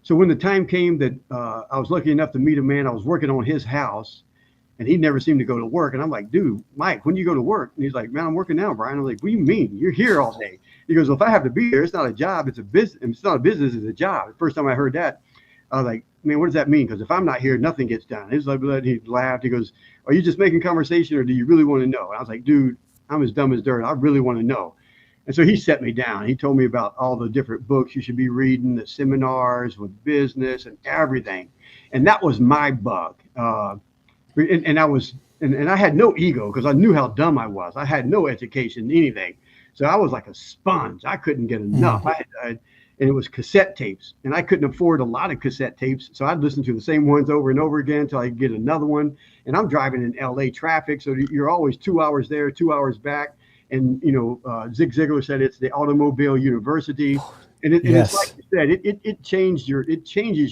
So when the time came that I was lucky enough to meet a man, I was working on his house, and he never seemed to go to work. And I'm like, dude, Mike, when do you go to work? And he's like, man, I'm working now, Brian. I'm like, what do you mean? You're here all day. He goes, well, if I have to be here, it's not a job, it's a business. It's not a business, it's a job. The first time I heard that, I was like, man, what does that mean? Because if I'm not here, nothing gets done. He laughed. He goes, are you just making conversation, or do you really want to know? And I was like, dude, I'm as dumb as dirt. I really want to know. And so he set me down. He told me about all the different books you should be reading, the seminars with business and everything. And that was my bug. And I had no ego, because I knew how dumb I was. I had no education, anything. So I was like a sponge. I couldn't get enough. And it was cassette tapes, and I couldn't afford a lot of cassette tapes. So I'd listen to the same ones over and over again until I could get another one. And I'm driving in LA traffic, so you're always 2 hours there, 2 hours back. And Zig Ziglar said it's the automobile university, and it's like you said, it changes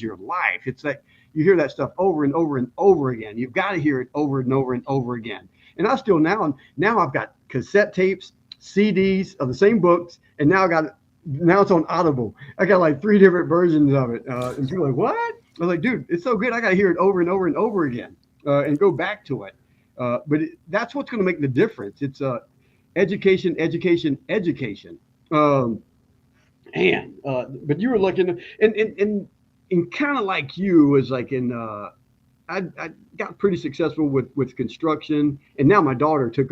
your life. It's like you hear that stuff over and over and over again. You've got to hear it over and over and over again. And I still now I've got cassette tapes, CDs of the same books, and now it's on Audible. I got like 3 different versions of it, and people are like, what? I was like, dude, it's so good. I got to hear it over and over and over again, and go back to it. But that's what's going to make the difference. It's education. But you were looking, and kind of like you was like I got pretty successful with construction, and now my daughter took,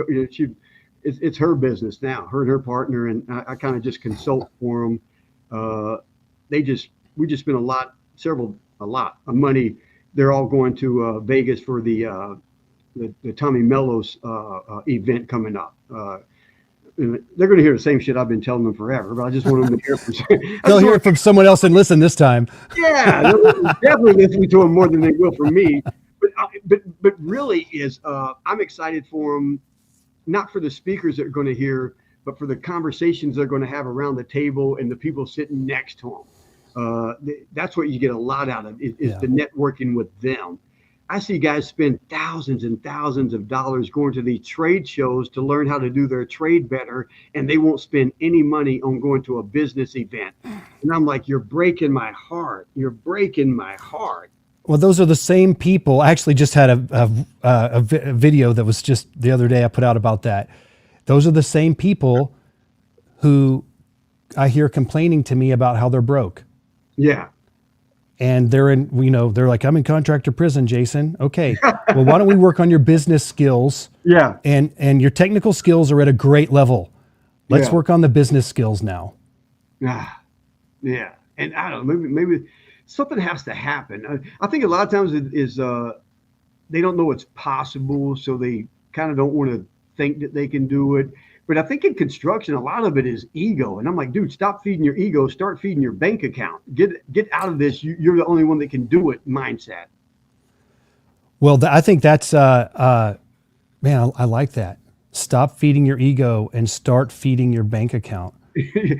it's her business now, her and her partner, and I kind of just consult for them. We just spent a lot of money. They're all going to Vegas for the Tommy Mello's event coming up. They're going to hear the same shit I've been telling them forever, but I just want them to hear from. They'll hear it from someone else and listen this time. Yeah, they'll definitely listening to them more than they will from me. But really I'm excited for them, not for the speakers that are going to hear, but for the conversations they're going to have around the table and the people sitting next to them. That's what you get a lot out of, is the networking with them. I see guys spend thousands and thousands of dollars going to these trade shows to learn how to do their trade better, and they won't spend any money on going to a business event. And I'm like, you're breaking my heart. You're breaking my heart. Well, those are the same people. I actually just had a video that was just the other day I put out about that. Those are the same people who I hear complaining to me about how they're broke. Yeah. And they're like, I'm in contractor prison, Jason. Okay. Well, why don't we work on your business skills? Yeah. And your technical skills are at a great level. Let's work on the business skills now. Yeah. And I don't know, maybe something has to happen. I think a lot of times it is they don't know it's possible, so they kind of don't want to think that they can do it. But I think in construction, a lot of it is ego. And I'm like, dude, stop feeding your ego. Start feeding your bank account. Get out of this. You're the only one that can do it mindset. Well, I think that's, man, I like that. Stop feeding your ego and start feeding your bank account.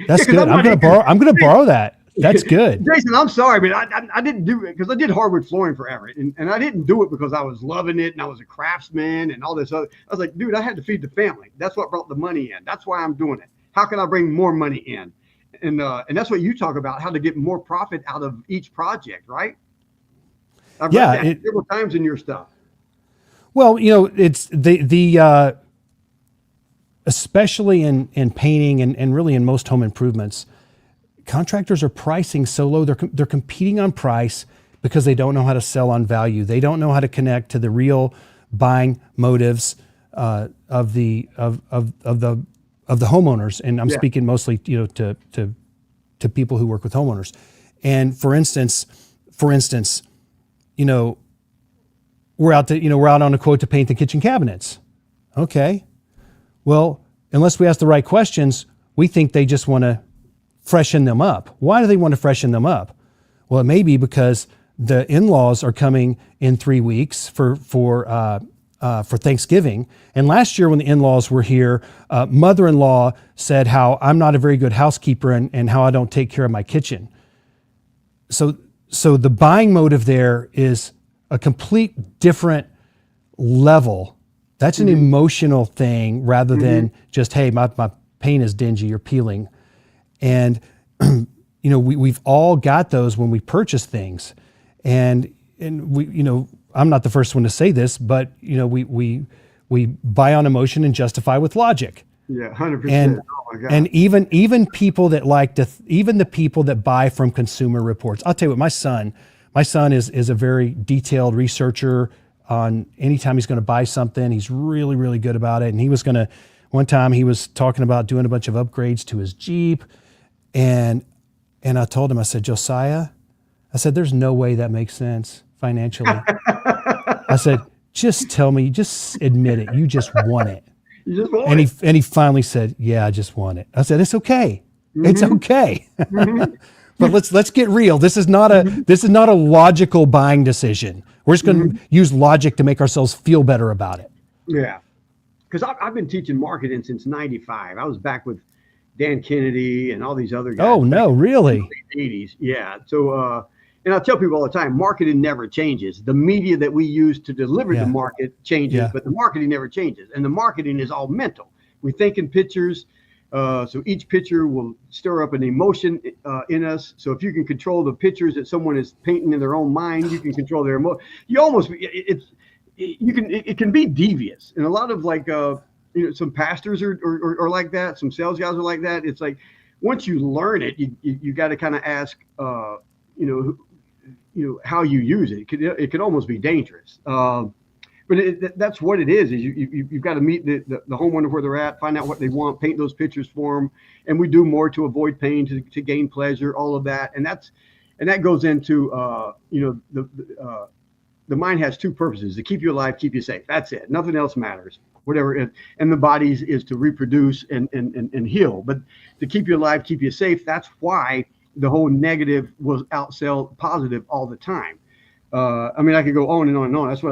That's good. I'm going to borrow that. That's good. Jason, I'm sorry, but I didn't do it because I did hardwood flooring forever. And I didn't do it because I was loving it and I was a craftsman and all this other. I was like, dude, I had to feed the family. That's what brought the money in. That's why I'm doing it. How can I bring more money in? And that's what you talk about, how to get more profit out of each project, right? I've read that several times in your stuff. Well, it's especially in painting and really in most home improvements, contractors are pricing so low. They're competing on price because they don't know how to sell on value. They don't know how to connect to the real buying motives of the homeowners. And I'm speaking mostly, to people who work with homeowners. And for instance, we're out on a quote to paint the kitchen cabinets. Okay. Well, unless we ask the right questions, we think they just want to freshen them up. Why do they want to freshen them up? Well, it may be because the in-laws are coming in 3 weeks for Thanksgiving. And last year when the in-laws were here, mother-in-law said how I'm not a very good housekeeper and how I don't take care of my kitchen. So the buying motive there is a complete different level. That's an emotional thing rather than just, hey, my paint is dingy or peeling. And, we've all got those when we purchase things. And we, I'm not the first one to say this, but, we buy on emotion and justify with logic. Yeah, 100%. And, oh my God. And even people that even the people that buy from Consumer Reports. I'll tell you what, my son is a very detailed researcher on anytime he's going to buy something. He's really, really good about it. And one time he was talking about doing a bunch of upgrades to his Jeep. And I told him, I said, Josiah, there's no way that makes sense financially. I said, just tell me, just admit it. You just want it. You just want it. And he finally said, yeah, I just want it. I said, it's okay. It's okay. But let's get real. This is not a logical buying decision. We're just going to use logic to make ourselves feel better about it. Yeah. Because I've been teaching marketing since 95. I was back with Dan Kennedy and all these other guys. Oh, no, really? In the 80s. Yeah. So, and I tell people all the time, marketing never changes. The media that we use to deliver the market changes, but the marketing never changes. And the marketing is all mental. We think in pictures. So each picture will stir up an emotion in us. So if you can control the pictures that someone is painting in their own mind, you can control their emotion. It can be devious. And a lot of some pastors are like that. Some sales guys are like that. It's like, once you learn it, you got to kind of ask, how you use it. It could almost be dangerous. But that's what it is you've got to meet the homeowner where they're at, find out what they want, paint those pictures for them. And we do more to avoid pain, to gain pleasure, all of that. And that goes into, the mind has two purposes: to keep you alive, keep you safe. That's it. Nothing else matters. Whatever. And the body is to reproduce and heal. But to keep you alive, keep you safe. That's why the whole negative will outsell positive all the time. I mean, I could go on and on and on. That's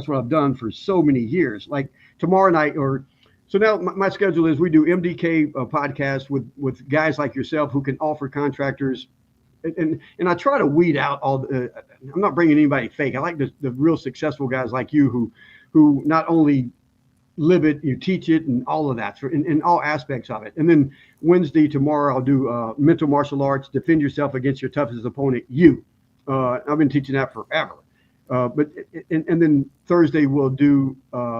what I've done for so many years. Like tomorrow night, so now my schedule is we do MDK podcasts with guys like yourself who can offer contractors, and I try to weed out I'm not bringing anybody fake. I like the real successful guys like you who not only live it, you teach it, and all of that, in all aspects of it. And then Wednesday, tomorrow, I'll do mental martial arts, defend yourself against your toughest opponent, you. I've been teaching that forever. But then Thursday we'll do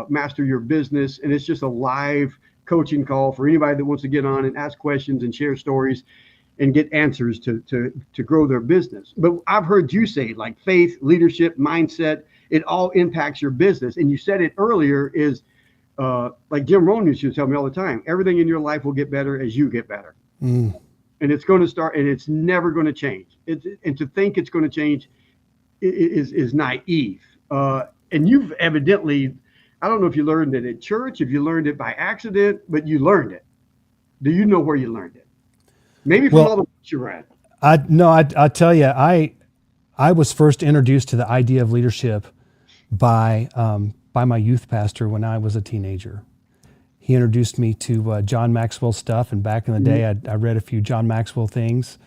Master Your Business, and it's just a live coaching call for anybody that wants to get on and ask questions and share stories and get answers to grow their business. But I've heard you say, like, faith, leadership, mindset, it all impacts your business. And you said it earlier is like Jim Rohn used to tell me all the time, everything in your life will get better as you get better. And it's going to start, and it's never going to change. And to think it's going to change is naive. And you've evidently, I don't know if you learned it at church, if you learned it by accident, but you learned it. Do you know where you learned it? Maybe from all the books you read. I tell you, I was first introduced to the idea of leadership by my youth pastor when I was a teenager. He introduced me to John Maxwell stuff, and back in the day, I read a few John Maxwell things,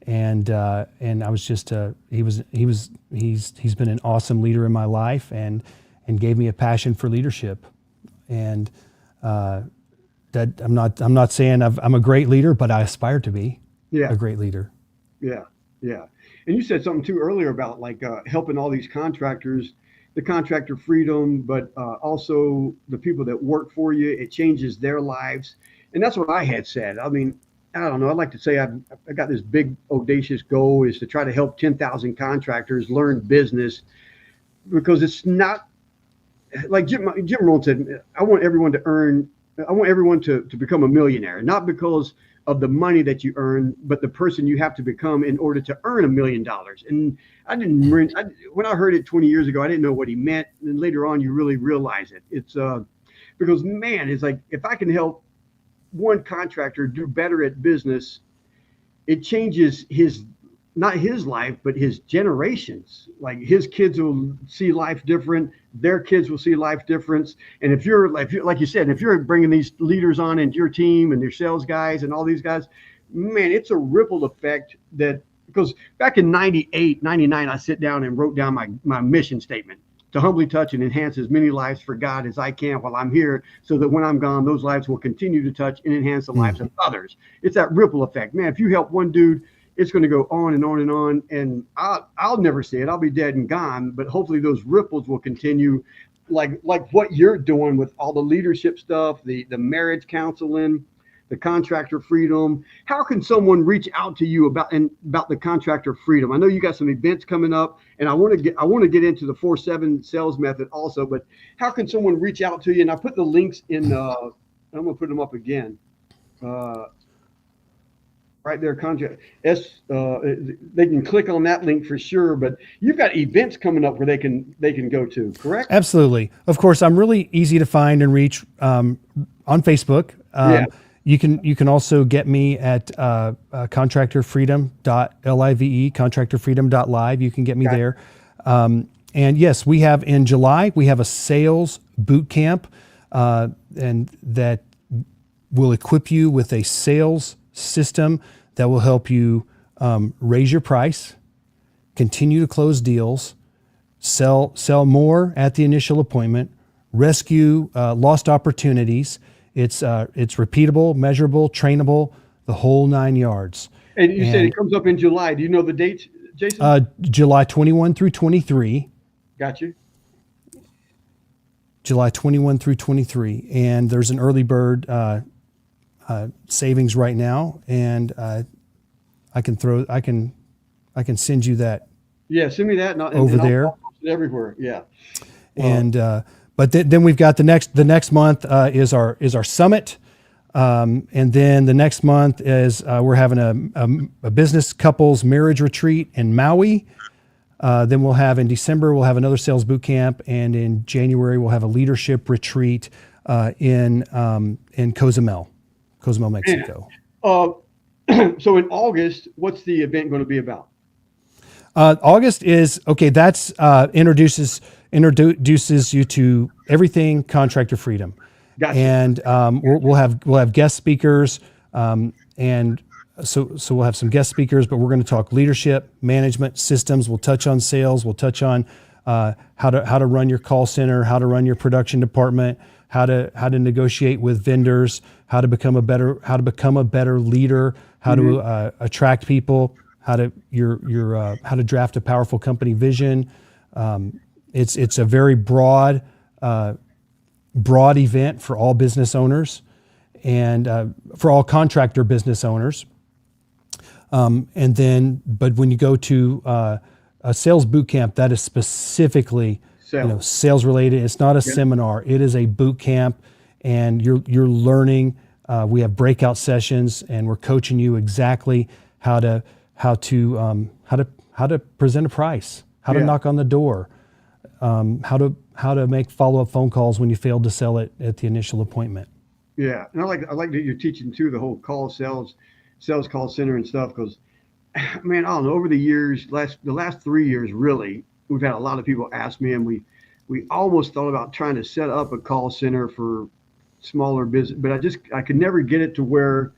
and I was just he's been an awesome leader in my life, and gave me a passion for leadership, and that I'm not saying I'm a great leader, but I aspire to be a great leader. Yeah. And you said something too earlier about like helping all these contractors, the contractor freedom, but also the people that work for you. It changes their lives, and that's what I had said. I mean, I don't know. I'd like to say I got this big audacious goal is to try to help 10,000 contractors learn business, because it's not like Jim Rohn said. I want everyone to become a millionaire, not because of the money that you earn, but the person you have to become in order to earn $1 million. And when I heard it 20 years ago, I didn't know what he meant. And later on, you really realize it. It's because, man, it's like, if I can help one contractor do better at business, it changes not his life, but his generations. Like, his kids will see life different. Their kids will see life different. And if you're like you said, if you're bringing these leaders on into your team and your sales guys and all these guys, man, it's a ripple effect because back in 98, 99, I sit down and wrote down my mission statement: to humbly touch and enhance as many lives for God as I can while I'm here, so that when I'm gone, those lives will continue to touch and enhance the lives of others. It's that ripple effect, man. If you help one dude, it's going to go on and on and on, and I'll never see it. I'll be dead and gone, but hopefully those ripples will continue, like what you're doing with all the leadership stuff, the marriage counseling, the contractor freedom. How can someone reach out to you about the contractor freedom? I know you got some events coming up, and I want to get into the 4-7 sales method also, but how can someone reach out to you? And I put the links in. I'm going to put them up again. Right there, contract. They can click on that link for sure. But you've got events coming up where they can go to, correct? Absolutely. Of course, I'm really easy to find and reach on Facebook. You can also get me at contractorfreedom.live, contractorfreedom.live. You can get me there. And yes, we have in July, we have a sales boot camp, and that will equip you with a sales system that will help you raise your price, continue to close deals, sell more at the initial appointment, rescue lost opportunities. It's repeatable, measurable, trainable, the whole 9 yards. And you said it comes up in July. Do you know the dates, Jason? July 21 through 23. Got you. July 21 through 23. And there's an early bird savings right now, and I can send you that. Yeah, send me that over there. I'll post it everywhere. Yeah. And but then we've got the next month is our summit, and then the next month is we're having a business couples marriage retreat in Maui. Then we'll have in December another sales boot camp, and in January we'll have a leadership retreat in Cozumel, Mexico. So in August, what's the event going to be about? August is okay. That's introduces you to everything contractor freedom. Gotcha. And we'll have guest speakers, and so we'll have some guest speakers. But we're going to talk leadership, management, systems. We'll touch on sales. We'll touch on how to run your call center, how to run your production department, how to negotiate with vendors, how to become a better leader, how to attract people, how to draft a powerful company vision. It's a very broad event for all business owners and for all contractor business owners. But when you go to a sales boot camp, that is specifically sales related. It's not a seminar. It is a boot camp, and you're learning. We have breakout sessions, and we're coaching you exactly how to present a price, how to knock on the door, how to make follow-up phone calls when you failed to sell it at the initial appointment. Yeah, and I like that you're teaching too the whole sales call center and stuff because, man, I don't know. Over the years, the last 3 years, really, we've had a lot of people ask me, and we almost thought about trying to set up a call center for smaller business, but I could never get it to where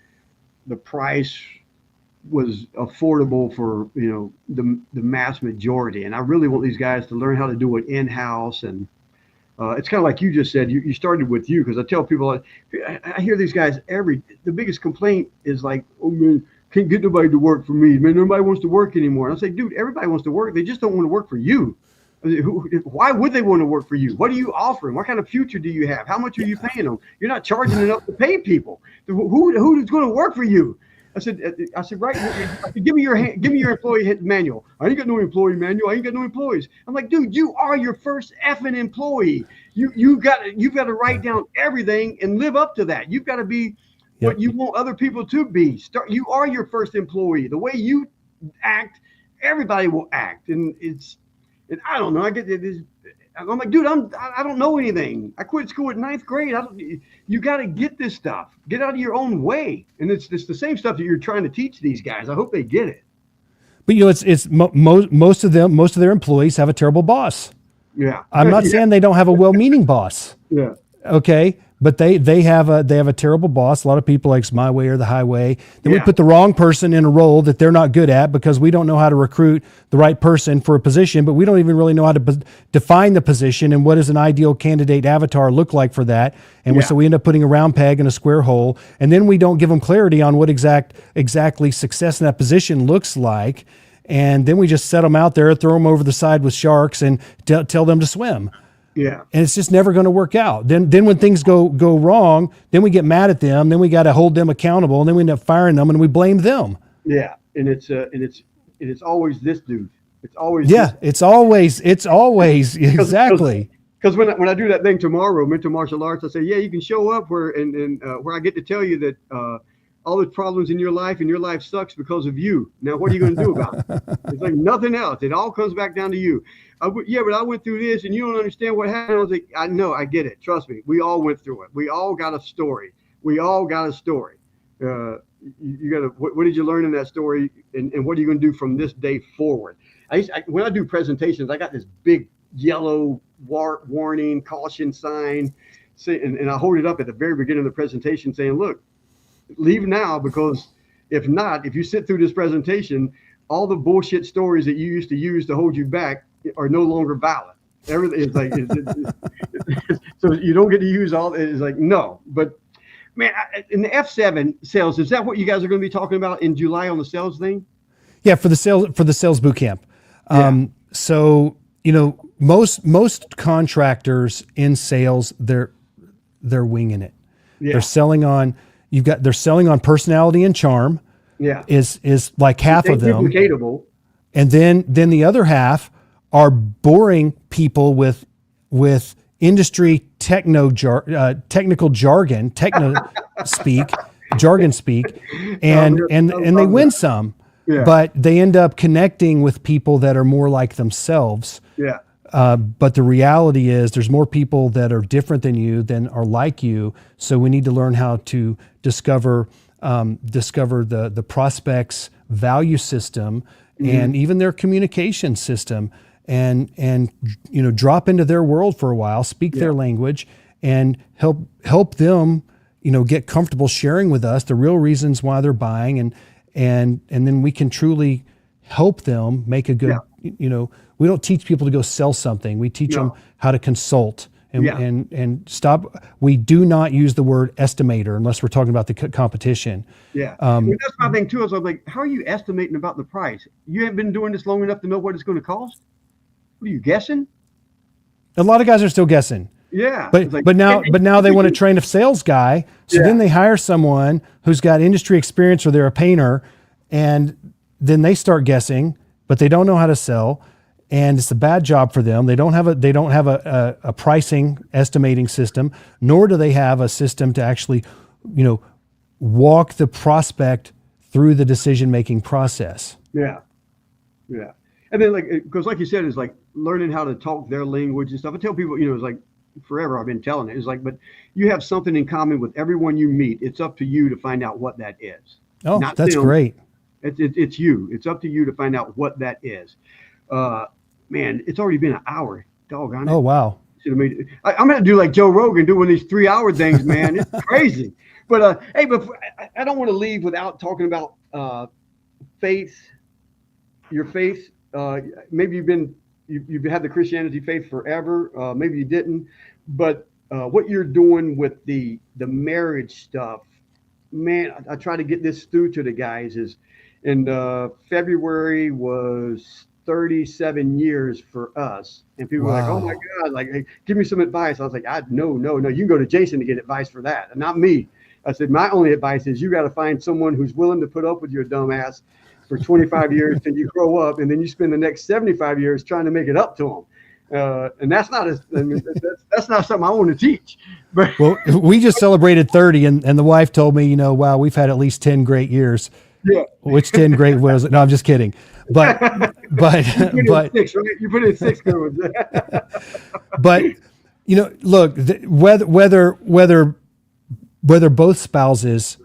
the price was affordable for the mass majority. And I really want these guys to learn how to do it in-house. And it's kind of like you just said, you started with you, because I tell people, I hear these guys the biggest complaint is like, oh man, can't get nobody to work for me, man, nobody wants to work anymore. And I say, dude, everybody wants to work, they just don't want to work for you. Why would they want to work for you? What are you offering? What kind of future do you have? How much are you paying them? You're not charging enough to pay people. Who is going to work for you? I said, right. Give me your employee manual. I ain't got no employee manual. I ain't got no employees. I'm like, dude, you are your first effing employee. You've got to write down everything and live up to that. You've got to be what you want other people to be. You are your first employee. The way you act, everybody will act, and I don't know. I get it. I'm like, dude, I don't know anything. I quit school at 9th grade. You got to get this stuff. Get out of your own way. And it's the same stuff that you're trying to teach these guys. I hope they get it. But most of their employees have a terrible boss. Yeah. I'm not saying they don't have a well-meaning boss. Yeah. Okay. But they have a terrible boss. A lot of people like it's my way or the highway. Then we put the wrong person in a role that they're not good at because we don't know how to recruit the right person for a position, but we don't even really know how to define the position and what does an ideal candidate avatar look like for that. And so we end up putting a round peg in a square hole, and then we don't give them clarity on what exactly success in that position looks like. And then we just set them out there, throw them over the side with sharks, and tell them to swim. Yeah. And it's just never going to work out. Then when things go wrong, then we get mad at them. Then we got to hold them accountable, and then we end up firing them, and we blame them. Yeah. And it's always this dude. It's always it's always exactly. Because when I do that thing tomorrow, mental martial arts, I say, yeah, you can show up where I get to tell you that all the problems in your life and your life sucks because of you. Now, what are you going to do about it? It's like nothing else. It all comes back down to you. But I went through this and you don't understand what happened. I was like, I know, I get it. Trust me. We all went through it. We all got a story. You got to, what did you learn in that story? And what are you going to do from this day forward? When I do presentations, I got this big yellow warning, caution sign, and I hold it up at the very beginning of the presentation saying, look, leave now, because if you sit through this presentation, all the bullshit stories that you used to use to hold you back are no longer valid. Everything is like, so you don't get to use all. It's like, no, but man, in the F7 sales, is that what you guys are going to be talking about in July on the sales thing? Yeah, for the sales boot camp. So most contractors in sales, they're winging it. Yeah. They're selling on personality and charm. Yeah, is like half of them. And then the other half are boring people with industry technical jargon, jargon speak, and they win some. Yeah. But they end up connecting with people that are more like themselves. Yeah. But the reality is there's more people that are different than you than are like you. So we need to learn how to discover the prospect's value system and even their communication system and drop into their world for a while, speak their language, and help them, get comfortable sharing with us the real reasons why they're buying, and then we can truly help them make a good, we don't teach people to go sell something. We teach them how to consult and stop. We do not use the word estimator unless we're talking about the competition. Yeah. That's my thing too. I was like, how are you estimating about the price? You haven't been doing this long enough to know what it's going to cost? What are you guessing? A lot of guys are still guessing. Yeah. But now they want to train a sales guy. So then they hire someone who's got industry experience or they're a painter, and then they start guessing, but they don't know how to sell, and it's a bad job for them. They don't have a pricing estimating system, nor do they have a system to actually, walk the prospect through the decision-making process. Yeah. Yeah. And then because like you said, it's like learning how to talk their language and stuff. I tell people, it's like forever I've been telling it. It's like, but you have something in common with everyone you meet. It's up to you to find out what that is. Oh, Not that's them. great. It's you. It's up to you to find out what that is. Uh, Man, it's already been an hour. Doggone it. Oh, wow. Should have made it. I'm gonna do like Joe Rogan doing these 3-hour things, man. It's crazy. But hey, but I don't want to leave without talking about faith. Your faith. Maybe you've had the Christianity faith forever. Maybe you didn't. But what you're doing with the marriage stuff, man, I try to get this through to the guys. Is in February was 37 years for us, and people were like, "Oh my God, like, hey, give me some advice." I was like, "No, you can go to Jason to get advice for that, and not me." I said, "My only advice is you got to find someone who's willing to put up with your dumb ass for 25 years till you grow up, and then you spend the next 75 years trying to make it up to them." And that's not that's not something I want to teach. But well, we just celebrated 30, and the wife told me, wow, we've had at least 10 great years. Yeah. Which 10 great was it? No, I'm just kidding. But you put in 6, right? You put in 6 good ones. But look, whether both spouses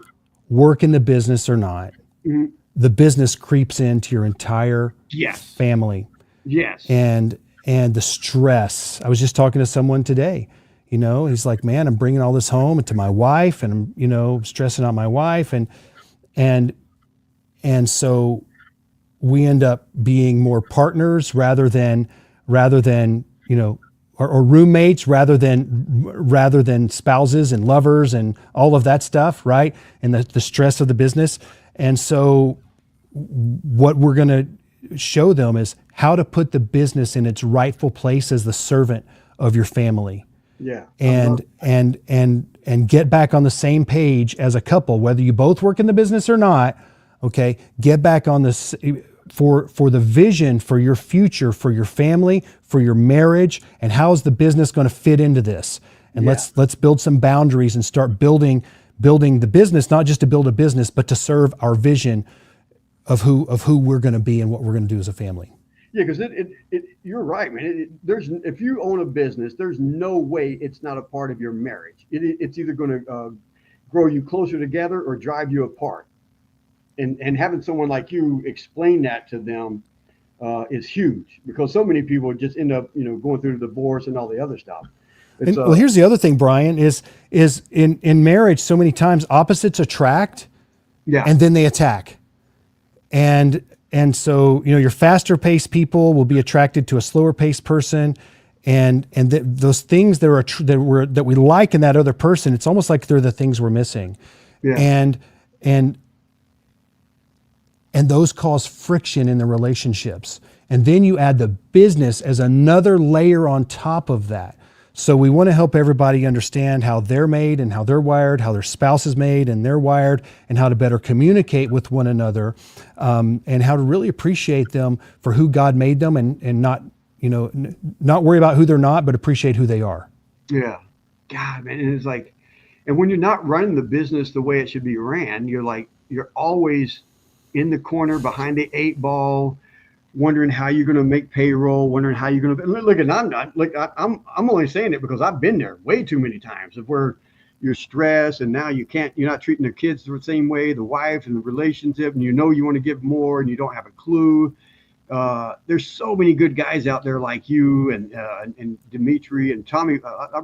work in the business or not, Mm-hmm. the business creeps into your entire family. Yes. And the stress. I was just talking to someone today. He's like, "Man, I'm bringing all this home to my wife, and I'm stressing out my wife, and so we end up being more partners rather than or roommates rather than spouses and lovers and all of that stuff, right? And the stress of the business. And so what we're going to show them is how to put the business in its rightful place as the servant of your family. Yeah. And get back on the same page as a couple, whether you both work in the business or not. Okay, get back on this for the vision for your future, for your family, for your marriage, and how is the business going to fit into this? And let's build some boundaries and start building the business, not just to build a business, but to serve our vision of who we're going to be and what we're going to do as a family. Yeah, because you're right, man. If you own a business, there's no way it's not a part of your marriage. It's either going to grow you closer together or drive you apart. And having someone like you explain that to them is huge, because so many people just end up, going through the divorce and all the other stuff. Well, here's the other thing, Brian, is in marriage, so many times opposites attract, and then they attack. And so, your faster paced people will be attracted to a slower paced person. And those things that we like in that other person, it's almost like they're the things we're missing. Yeah. And those cause friction in the relationships. And then you add the business as another layer on top of that. So we want to help everybody understand how they're made and how they're wired, how their spouse is made and they're wired, and how to better communicate with one another, and how to really appreciate them for who God made them, and not worry about who they're not, but appreciate who they are. Yeah. God, man. And it's like, and when you're not running the business the way it should be ran, you're always in the corner behind the 8 ball, wondering how you're going to make payroll, wondering how you're going to look. And I'm only saying it because I've been there way too many times of where you're stressed, and now you're not treating the kids the same way, the wife and the relationship, and you want to give more and you don't have a clue. There's so many good guys out there like you and Dimitri and Tommy. I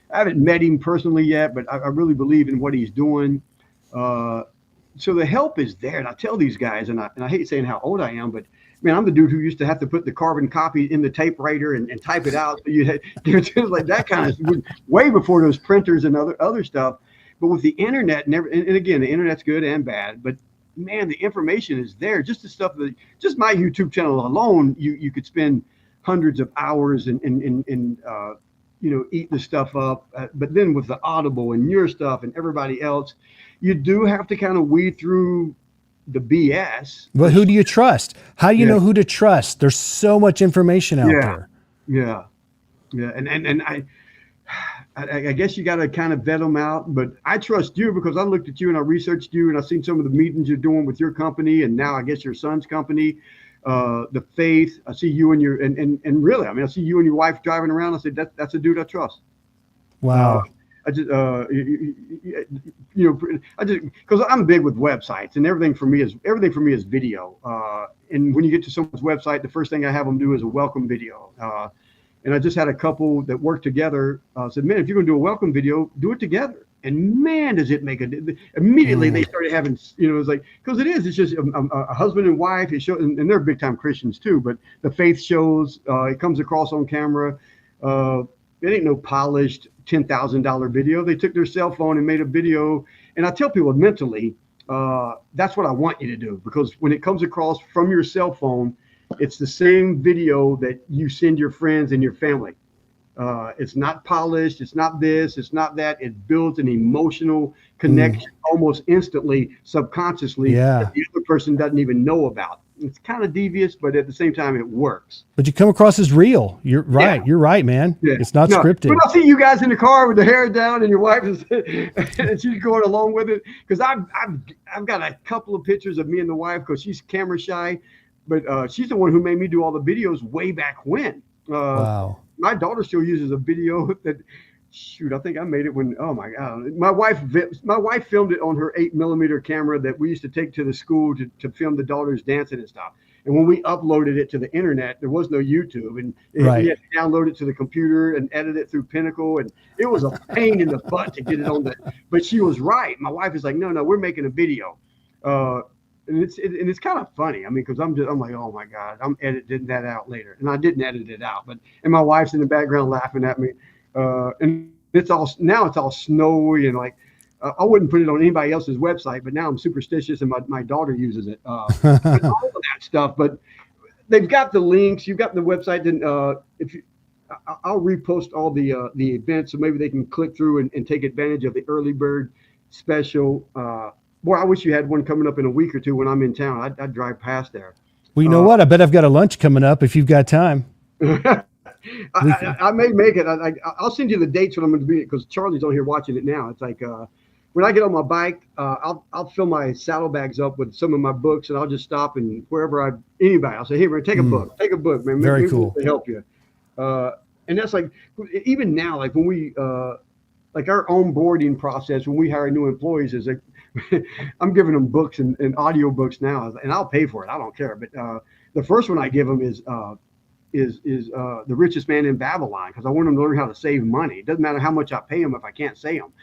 haven't met him personally yet, but I really believe in what he's doing. So the help is there, and I tell these guys, and I hate saying how old I am, but man, I'm the dude who used to have to put the carbon copy in the typewriter and type it out. So you had like that kind of way before those printers and other stuff. But with the internet, and again, the internet's good and bad, but man, the information is there. Just the stuff that just my YouTube channel alone, you could spend hundreds of hours and eat the stuff up. But then with the Audible and your stuff and everybody else, you do have to kind of weed through the BS. But who do you trust? How do you know who to trust? There's so much information out there. Yeah. And I guess you got to kind of vet them out. But I trust you because I looked at you and I researched you and I've seen some of the meetings you're doing with your company and now I guess your son's company. the faith. I see you and your and really, I mean, I see you and your wife driving around. I said that's a dude I trust. Wow. I just I just because I'm big with websites and everything for me is video. And when you get to someone's website, the first thing I have them do is a welcome video. And I just had a couple that worked together. Said, man, if you're going to do a welcome video, do it together. And man, does it make immediately they started having, it was like, because it's just a husband and wife. It shows, and they're big time Christians too, but the faith shows, it comes across on camera. It ain't no polished $10,000 video. They took their cell phone and made a video. And I tell people mentally, that's what I want you to do, because when it comes across from your cell phone, it's the same video that you send your friends and your family. It's not polished. It's not this. It's not that. It builds an emotional connection almost instantly, subconsciously, that the other person doesn't even know about. It's kind of devious, but at the same time, it works. But you come across as real. You're right. Yeah. You're right, man. Yeah. It's not scripted. But I'll see you guys in the car with the hair down, and your wife is, and she's going along with it. Because I've got a couple of pictures of me and the wife, because she's camera shy, but she's the one who made me do all the videos way back when. Wow. My daughter still uses a video that, shoot, I think I made it when, oh my God. My wife filmed it on her 8mm camera that we used to take to the school to film the daughters dancing and stuff. And when we uploaded it to the internet, there was no YouTube, and we had to download it to the computer and edit it through Pinnacle. And it was a pain in the butt to get it on but she was right. My wife is like, no, we're making a video. And it's kind of funny. I mean, because I'm like, oh my God, I'm editing that out later, and I didn't edit it out. And my wife's in the background laughing at me, and it's all snowy and like I wouldn't put it on anybody else's website, but now I'm superstitious and my daughter uses it. All of that stuff, but they've got the links. You've got the website. Then I'll repost all the events, so maybe they can click through and take advantage of the early bird special. Boy, I wish you had one coming up in a week or two when I'm in town. I'd drive past there. Well, you know what? I bet I've got a lunch coming up if you've got time. I may make it. I'll send you the dates when I'm going to be, because Charlie's on here watching it now. It's like when I get on my bike, I'll fill my saddlebags up with some of my books, and I'll just stop and wherever anybody, I'll say, hey, man, take a book, man. Very cool. To help you. And that's like, even now, like when we, like our onboarding process, when we hire new employees, is like, I'm giving them books and audio books now, and I'll pay for it. I don't care. But the first one I give them is The Richest Man in Babylon, because I want them to learn how to save money. It doesn't matter how much I pay them if I can't say them.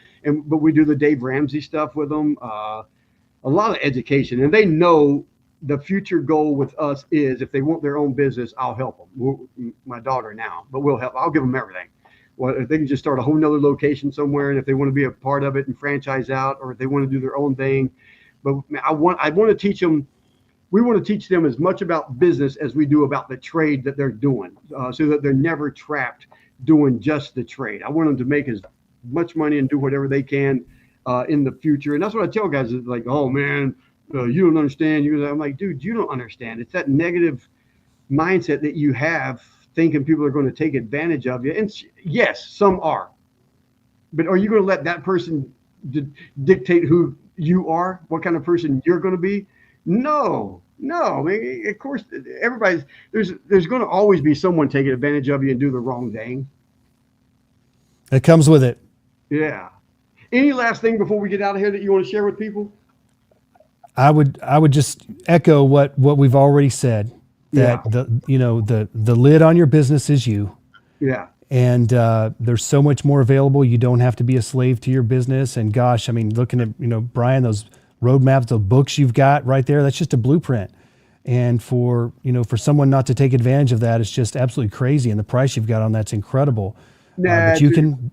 But we do the Dave Ramsey stuff with them. A lot of education, and they know the future goal with us is, if they want their own business, I'll help them. My daughter now, but we'll help. I'll give them everything. Well, if they can just start a whole nother location somewhere, and if they want to be a part of it and franchise out, or if they want to do their own thing. But I want to teach them. We want to teach them as much about business as we do about the trade that they're doing, so that they're never trapped doing just the trade. I want them to make as much money and do whatever they can in the future. And that's what I tell guys, is like, oh man, you don't understand. I'm like, dude, you don't understand. It's that negative mindset that you have, thinking people are going to take advantage of you. And yes, some are. But are you going to let that person dictate who you are, what kind of person you're going to be? No. I mean, of course, there's going to always be someone taking advantage of you and do the wrong thing. It comes with it. Yeah. Any last thing before we get out of here that you want to share with people? I would just echo what we've already said. That the lid on your business is you. Yeah. And there's so much more available. You don't have to be a slave to your business. And gosh, I mean, looking at, Brian, those roadmaps, the books you've got right there, that's just a blueprint. And for someone not to take advantage of that, it's just absolutely crazy. And the price you've got on that's incredible. But you can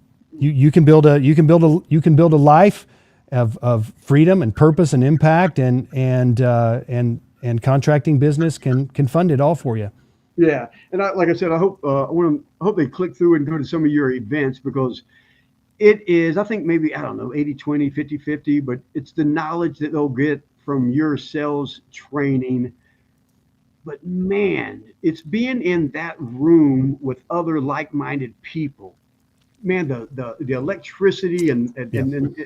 build a life of freedom and purpose and impact, and contracting business can fund it all for you. Yeah, and like I said, I hope they click through and go to some of your events, because it is, I think maybe, I don't know, 80-20, 50-50, but it's the knowledge that they'll get from your sales training. But man, it's being in that room with other like-minded people. Man, the electricity and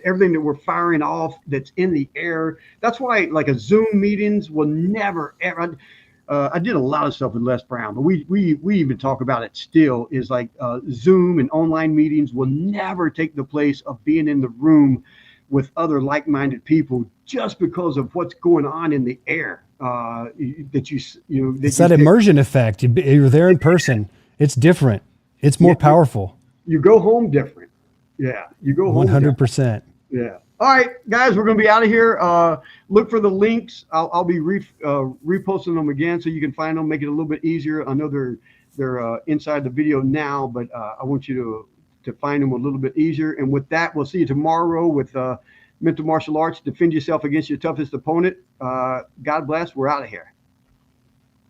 everything that we're firing off that's in the air. That's why, like, a Zoom meetings will never ever. I did a lot of stuff with Les Brown, but we even talk about it still, is like Zoom and online meetings will never take the place of being in the room with other like-minded people, just because of what's going on in the air. It's that immersion effect. You're there in person. It's different. It's more powerful. You go home different. Yeah, you go home 100%. Yeah. All right, guys, we're going to be out of here. Look for the links. I'll be reposting them again so you can find them, make it a little bit easier. I know they're inside the video now, but I want you to find them a little bit easier. And with that, we'll see you tomorrow with Mental Martial Arts. Defend yourself against your toughest opponent. God bless. We're out of here.